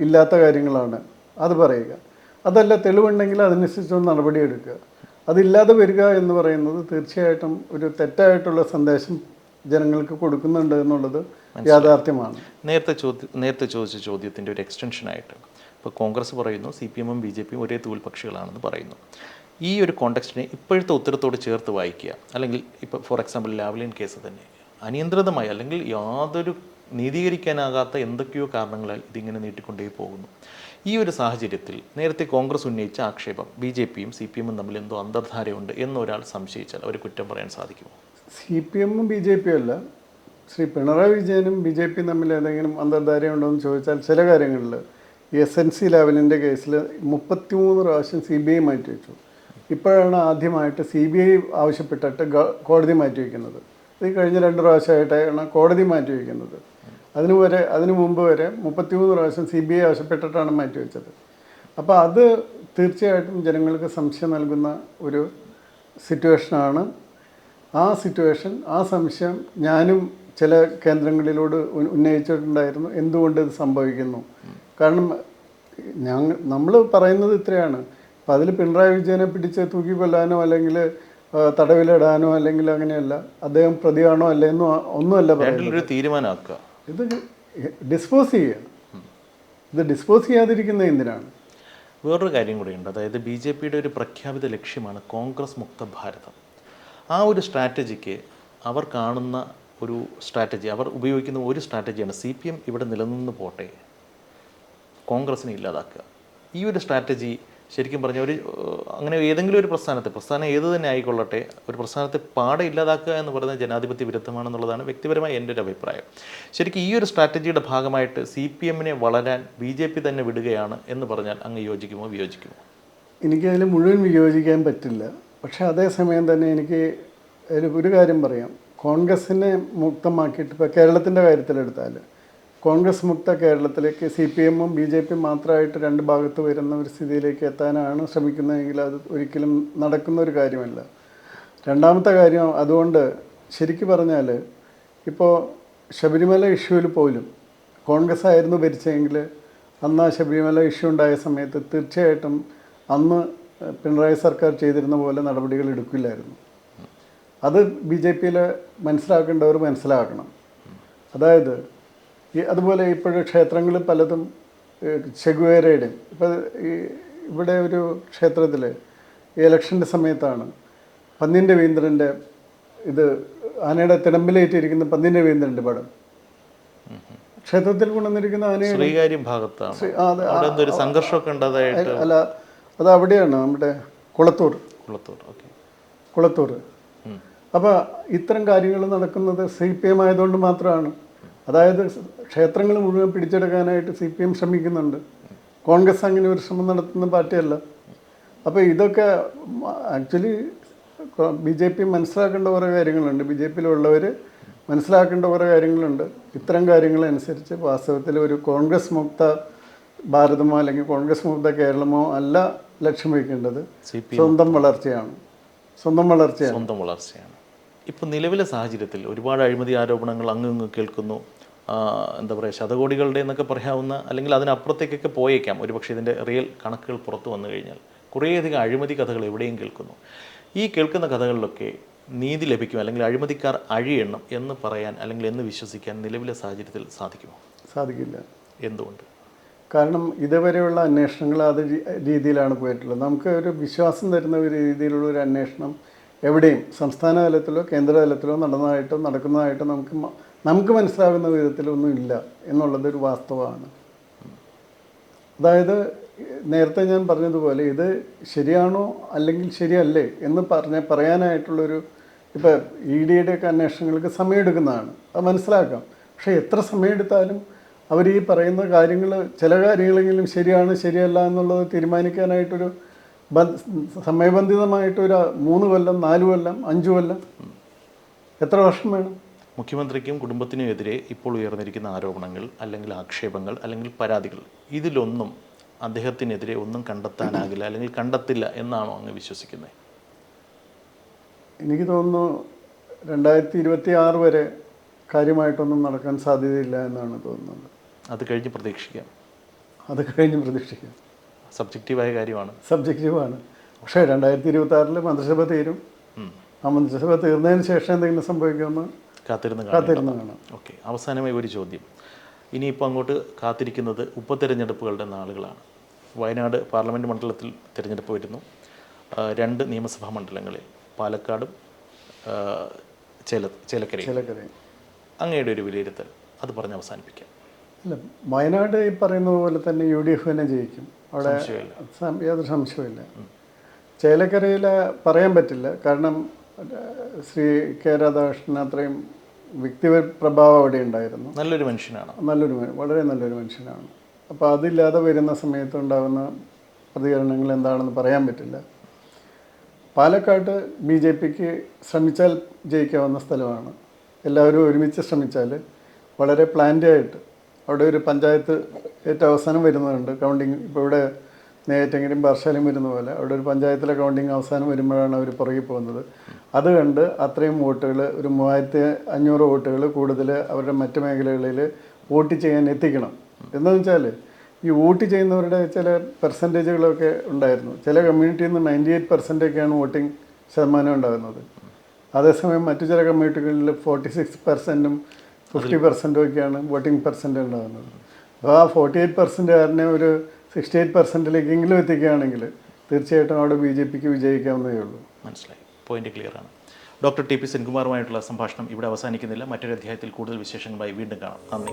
ഇല്ലാത്ത കാര്യങ്ങളാണ് അത് പറയുക. അതല്ല, തെളിവുണ്ടെങ്കിൽ അതനുസരിച്ചൊന്ന് നടപടിയെടുക്കുക. അതില്ലാതെ വരിക എന്ന് പറയുന്നത് തീർച്ചയായിട്ടും ഒരു തെറ്റായിട്ടുള്ള സന്ദേശം ജനങ്ങൾക്ക് കൊടുക്കുന്നുണ്ട് എന്നുള്ളത് യാഥാർത്ഥ്യമാണ്. നേരത്തെ ചോദിച്ച ചോദ്യത്തിൻ്റെ ഒരു എക്സ്റ്റൻഷനായിട്ട് ഇപ്പോൾ കോൺഗ്രസ് പറയുന്നു CPM-ഉം BJP-യും ഒരേ തൂവൽ പക്ഷികളാണെന്ന് പറയുന്നു. ഈ ഒരു കോണ്ടെക്സ്റ്റിനെ ഇപ്പോഴത്തെ ഉത്തരത്തോട് ചേർത്ത് വായിക്കുക, അല്ലെങ്കിൽ ഇപ്പോൾ ഫോർ എക്സാമ്പിൾ ലാവ്ലിൻ കേസ് തന്നെ അനിയന്ത്രിതമായി അല്ലെങ്കിൽ യാതൊരു നീതീകരിക്കാനാകാത്ത എന്തൊക്കെയോ കാരണങ്ങളാൽ ഇതിങ്ങനെ നീട്ടിക്കൊണ്ടേ പോകുന്നു. ഈ ഒരു സാഹചര്യത്തിൽ നേരത്തെ കോൺഗ്രസ് ഉന്നയിച്ച ആക്ഷേപം BJPയും CPMും തമ്മിൽ എന്തോ അന്തർധാരയുണ്ട് എന്നൊരാൾ സംശയിച്ചാൽ അവർ കുറ്റം പറയാൻ സാധിക്കുമോ? CPMും BJPയും അല്ല, ശ്രീ പിണറായി വിജയനും BJPയും തമ്മിൽ ഏതെങ്കിലും അന്തർധാരയുണ്ടോ എന്ന് ചോദിച്ചാൽ ചില കാര്യങ്ങളിൽ SNC ലെവലിൻ്റെ കേസിൽ 33 പ്രാവശ്യം CBI മാറ്റിവെച്ചു. ഇപ്പോഴാണ് ആദ്യമായിട്ട് CBI ആവശ്യപ്പെട്ടിട്ട് കോടതി മാറ്റിവെക്കുന്നത്. ഇത് കഴിഞ്ഞ 2 പ്രാവശ്യമായിട്ടാണ് കോടതി മാറ്റിവെക്കുന്നത്. അതിനു മുമ്പ് വരെ 33 പ്രാവശ്യം CBI ആവശ്യപ്പെട്ടിട്ടാണ് മാറ്റിവെച്ചത്. അപ്പോൾ അത് തീർച്ചയായിട്ടും ജനങ്ങൾക്ക് സംശയം നൽകുന്ന ഒരു സിറ്റുവേഷനാണ്. ആ സംശയം ഞാനും ചില കേന്ദ്രങ്ങളിലോട് ഉന്നയിച്ചിട്ടുണ്ടായിരുന്നു. എന്തുകൊണ്ട് ഇത് സംഭവിക്കുന്നു? കാരണം നമ്മൾ പറയുന്നത് ഇത്രയാണ്. അപ്പം അതിൽ പിണറായി വിജയനെ പിടിച്ച് തൂക്കി കൊല്ലാനോ അല്ലെങ്കിൽ തടവിലിടാനോ അല്ലെങ്കിൽ അങ്ങനെയല്ല, അദ്ദേഹം പ്രതിയാണോ അല്ലെന്നോ ഒന്നുമല്ല പറയുന്നത്. തീരുമാനമാക്കുക, ഇത് ഡിസ്പോസ് ചെയ്യുക. ഇത് ഡിസ്പോസ് ചെയ്യാതിരിക്കുന്നത് എന്തിനാണ്? വേറൊരു കാര്യം കൂടിയുണ്ട്. അതായത് BJPയുടെ ഒരു പ്രഖ്യാപിത ലക്ഷ്യമാണ് കോൺഗ്രസ് മുക്ത ഭാരതം. ആ ഒരു സ്ട്രാറ്റജിക്ക് അവർ കാണുന്ന ഒരു സ്ട്രാറ്റജി, അവർ ഉപയോഗിക്കുന്ന ഒരു സ്ട്രാറ്റജിയാണ് CPM ഇവിടെ നിലനിന്ന് പോട്ടെ, കോൺഗ്രസിനെ ഇല്ലാതാക്കുക. ഈ ഒരു സ്ട്രാറ്റജി ശരിക്കും പറഞ്ഞാൽ അങ്ങനെ ഏതെങ്കിലും ഒരു പ്രസ്ഥാനം ഏത് തന്നെ ആയിക്കൊള്ളട്ടെ, ഒരു പ്രസ്ഥാനത്തെ പാടെ ഇല്ലാതാക്കുക എന്ന് പറയുന്നത് ജനാധിപത്യ വിരുദ്ധമാണെന്നുള്ളതാണ് വ്യക്തിപരമായി എൻ്റെ ഒരു അഭിപ്രായം. ശരിക്കും ഈ ഒരു സ്ട്രാറ്റജിയുടെ ഭാഗമായിട്ട് CPMനെ വളരാൻ BJP തന്നെ വിടുകയാണ് എന്ന് പറഞ്ഞാൽ അങ്ങ് യോജിക്കുമോ വിയോജിക്കുമോ? എനിക്കതിൽ മുഴുവൻ വിയോജിക്കാൻ പറ്റില്ല. പക്ഷേ അതേസമയം തന്നെ എനിക്ക് ഒരു കാര്യം പറയാം. കോൺഗ്രസിനെ മുക്തമാക്കിയിട്ട് ഇപ്പോൾ കേരളത്തിൻ്റെ കാര്യത്തിലെടുത്താൽ, കോൺഗ്രസ് മുക്ത കേരളത്തിലേക്ക് CPMും BJPയും മാത്രമായിട്ട് 2 ഭാഗത്ത് വരുന്ന ഒരു സ്ഥിതിയിലേക്ക് എത്താനാണ് ശ്രമിക്കുന്നതെങ്കിൽ അത് ഒരിക്കലും നടക്കുന്ന ഒരു കാര്യമല്ല. രണ്ടാമത്തെ കാര്യം, അതുകൊണ്ട് ശരിക്കും പറഞ്ഞാൽ ഇപ്പോൾ ശബരിമല ഇഷ്യൂവിൽ പോലും കോൺഗ്രസ് ആയിരുന്നു ഭരിച്ചതെങ്കിൽ അന്ന് ആ ശബരിമല ഇഷ്യൂ ഉണ്ടായ സമയത്ത് തീർച്ചയായിട്ടും അന്ന് പിണറായി സർക്കാർ ചെയ്തിരുന്ന പോലെ നടപടികൾ എടുക്കില്ലായിരുന്നു. അത് BJPയിൽ മനസ്സിലാക്കേണ്ടവർ മനസ്സിലാക്കണം. അതായത് അതുപോലെ ഇപ്പോഴും ക്ഷേത്രങ്ങളിൽ പലതും ചെഗുവേരയുടെയും ഇപ്പോൾ ഇവിടെ ഒരു ക്ഷേത്രത്തിൽ ഇലക്ഷൻ്റെ സമയത്താണ് പന്ന്യൻ രവീന്ദ്രൻ്റെ ആനയുടെ തിടമ്പിലേറ്റിരിക്കുന്ന പന്ന്യൻ രവീന്ദ്രൻ്റെ പടം ക്ഷേത്രത്തിൽ കൊണ്ടുവന്നിരിക്കുന്ന ആനയുടെ സംഘർഷമൊക്കെ ഉണ്ടായതായിട്ട് അല്ല, അത് അവിടെയാണ് നമ്മുടെ കുളത്തൂർ. അപ്പോൾ ഇത്തരം കാര്യങ്ങൾ നടക്കുന്നത് CPM ആയതുകൊണ്ട് മാത്രമാണ്. അതായത് ക്ഷേത്രങ്ങൾ മുഴുവൻ പിടിച്ചെടുക്കാനായിട്ട് CPM ശ്രമിക്കുന്നുണ്ട്. കോൺഗ്രസ് അങ്ങനെ ഒരു ശ്രമം നടത്തുന്ന പാർട്ടിയല്ല. അപ്പോൾ ഇതൊക്കെ ആക്ച്വലി BJP മനസ്സിലാക്കേണ്ട കുറേ കാര്യങ്ങളുണ്ട്. BJPയിലുള്ളവർ മനസ്സിലാക്കേണ്ട കുറേ കാര്യങ്ങളുണ്ട്. ഇത്തരം കാര്യങ്ങളനുസരിച്ച് വാസ്തവത്തിൽ ഒരു കോൺഗ്രസ് മുക്ത ഭാരതമോ അല്ലെങ്കിൽ കോൺഗ്രസ് മുക്ത കേരളമോ അല്ല ലക്ഷ്യം വയ്ക്കേണ്ടത്. സ്വന്തം വളർച്ചയാണ്. ഇപ്പോൾ നിലവിലെ സാഹചര്യത്തിൽ ഒരുപാട് അഴിമതി ആരോപണങ്ങൾ അങ്ങ് കേൾക്കുന്നു. എന്താ പറയുക, ശതകോടികളുടെ എന്നൊക്കെ പറയാവുന്ന, അല്ലെങ്കിൽ അതിനപ്പുറത്തേക്കൊക്കെ പോയേക്കാം ഒരുപക്ഷെ ഇതിൻ്റെ റിയൽ കണക്കുകൾ പുറത്തു വന്നു കഴിഞ്ഞാൽ. കുറേയധികം അഴിമതി കഥകൾ എവിടെയും കേൾക്കുന്നു. ഈ കേൾക്കുന്ന കഥകളിലൊക്കെ നീതി ലഭിക്കും അല്ലെങ്കിൽ അഴിമതിക്കാർ അഴിയണം എന്ന് പറയാൻ അല്ലെങ്കിൽ എന്ന് വിശ്വസിക്കാൻ നിലവിലെ സാഹചര്യത്തിൽ സാധിക്കുമോ? സാധിക്കില്ല. എന്തുകൊണ്ട്? കാരണം ഇതുവരെയുള്ള അന്വേഷണങ്ങൾ അത് രീതിയിലാണ് പോയിട്ടുള്ളത്. നമുക്ക് ഒരു വിശ്വാസം തരുന്ന ഒരു രീതിയിലുള്ള ഒരു അന്വേഷണം എവിടെയും സംസ്ഥാന തലത്തിലോ കേന്ദ്ര തലത്തിലോ നടന്നതായിട്ടോ നടക്കുന്നതായിട്ടോ നമുക്ക് മനസ്സിലാകുന്ന വിധത്തിലൊന്നും ഇല്ല എന്നുള്ളതൊരു വാസ്തവമാണ്. അതായത് നേരത്തെ ഞാൻ പറഞ്ഞതുപോലെ ഇത് ശരിയാണോ അല്ലെങ്കിൽ ശരിയല്ലേ എന്ന് പറയാനായിട്ടുള്ളൊരു, ഇപ്പോൾ EDയുടെ ഒക്കെ അന്വേഷണങ്ങൾക്ക് സമയമെടുക്കുന്നതാണ്, അത് മനസ്സിലാക്കാം. പക്ഷേ എത്ര സമയമെടുത്താലും അവർ ഈ പറയുന്ന കാര്യങ്ങൾ, ചില കാര്യങ്ങളെങ്കിലും ശരിയാണ് ശരിയല്ല എന്നുള്ളത് തീരുമാനിക്കാനായിട്ടൊരു സമയബന്ധിതമായിട്ടൊരു 3 കൊല്ലം 4 കൊല്ലം 5 കൊല്ലം എത്ര വർഷം വേണം? മുഖ്യമന്ത്രിക്കും കുടുംബത്തിനും എതിരെ ഇപ്പോൾ ഉയർന്നിരിക്കുന്ന ആരോപണങ്ങൾ അല്ലെങ്കിൽ ആക്ഷേപങ്ങൾ അല്ലെങ്കിൽ പരാതികൾ, ഇതിലൊന്നും അദ്ദേഹത്തിനെതിരെ ഒന്നും കണ്ടെത്താനാകില്ല അല്ലെങ്കിൽ കണ്ടെത്തില്ല എന്നാണോ അങ്ങ് വിശ്വസിക്കുന്നത്? എനിക്ക് തോന്നുന്നു 2026 വരെ കാര്യമായിട്ടൊന്നും നടക്കാൻ സാധ്യതയില്ല എന്നാണ് തോന്നുന്നത്. അത് കഴിഞ്ഞ് പ്രതീക്ഷിക്കാം. സബ്ജക്റ്റീവായ കാര്യമാണ്. സബ്ജക്റ്റീവാണ്. പക്ഷേ 2026 മന്ത്രിസഭ തീരും. ആ മന്ത്രിസഭ തീർന്നതിന് ശേഷം എന്തെങ്കിലും സംഭവിക്കുമെന്ന് കാത്തിരുന്ന് കാണാം. ഓക്കെ, അവസാനമായി ഒരു ചോദ്യം. ഇനിയിപ്പോൾ അങ്ങോട്ട് കാത്തിരിക്കുന്നത് ഉപതെരഞ്ഞെടുപ്പുകളുടെ നാളുകളാണ്. വയനാട് പാർലമെൻറ്റ് മണ്ഡലത്തിൽ തിരഞ്ഞെടുപ്പ് വരുന്നു. 2 നിയമസഭാ മണ്ഡലങ്ങളിൽ, പാലക്കാടും ചേലക്കരയും. അങ്ങയുടെ ഒരു വിലയിരുത്തൽ അത് പറഞ്ഞ് അവസാനിപ്പിക്കാം. അല്ല, വയനാട് ഈ പറയുന്നത് പോലെ തന്നെ UDF തന്നെ ജയിക്കും. അവിടെ യാതൊരു സംശയമില്ല. ചേലക്കരയിലെ പറയാൻ പറ്റില്ല. കാരണം ശ്രീ കെ രാധാകൃഷ്ണൻ അത്രയും വ്യക്തിപ്രഭാവം അവിടെ ഉണ്ടായിരുന്നു. നല്ലൊരു മനുഷ്യനാണ്. വളരെ നല്ലൊരു മനുഷ്യനാണ്. അപ്പോൾ അതില്ലാതെ വരുന്ന സമയത്ത് ഉണ്ടാകുന്ന പ്രതികരണങ്ങൾ എന്താണെന്ന് പറയാൻ പറ്റില്ല. പാലക്കാട് BJPക്ക് ശ്രമിച്ചാൽ ജയിക്കാവുന്ന സ്ഥലമാണ്. എല്ലാവരും ഒരുമിച്ച് ശ്രമിച്ചാൽ വളരെ പ്ലാൻഡായിട്ട് അവിടെ ഒരു പഞ്ചായത്ത് ഏറ്റവും അവസാനം വരുന്നുണ്ട് കൗണ്ടിങ്. ഇപ്പോൾ ഇവിടെ നെയ്യാറ്റിൻകരയും പാറശാലയും വരുന്ന പോലെ അവിടെ ഒരു പഞ്ചായത്തിലെ കൗണ്ടിങ് അവസാനം വരുമ്പോഴാണ് അവർ പുറകെ പോകുന്നത്. അത് കണ്ട് അത്രയും വോട്ടുകൾ, ഒരു 3500 വോട്ടുകൾ കൂടുതൽ അവരുടെ മറ്റ് മേഖലകളിൽ വോട്ട് ചെയ്യാൻ എത്തിക്കണം. എന്താണെന്ന് വെച്ചാൽ ഈ വോട്ട് ചെയ്യുന്നവരുടെ ചില പെർസെൻറ്റേജുകളൊക്കെ ഉണ്ടായിരുന്നു. ചില കമ്മ്യൂണിറ്റിയിൽ നിന്ന് 98% വോട്ടിംഗ് ശതമാനം ഉണ്ടാകുന്നത്. അതേസമയം മറ്റു ചില കമ്മ്യൂണിറ്റികളിൽ 46%ഉം 50%ഉം ഒക്കെയാണ് വോട്ടിംഗ് പെർസെൻറ്റേജ് ഉണ്ടാകുന്നത്. അപ്പോൾ ആ 48%കാരനെ ഒരു 68%ലേക്കെങ്കിലും എത്തിക്കുകയാണെങ്കിൽ തീർച്ചയായിട്ടും അവിടെ BJPക്ക് വിജയിക്കാവുന്നതേ ഉള്ളൂ. മനസ്സിലായി, പോയിന്റ് ക്ലിയർ ആണ്. ഡോക്ടർ TP സെൻകുമാറുമായിട്ടുള്ള സംഭാഷണം ഇവിടെ അവസാനിക്കുന്നില്ല. മറ്റൊരു അധ്യായത്തിൽ കൂടുതൽ വിശേഷങ്ങളുമായി വീണ്ടും കാണാം. നന്ദി.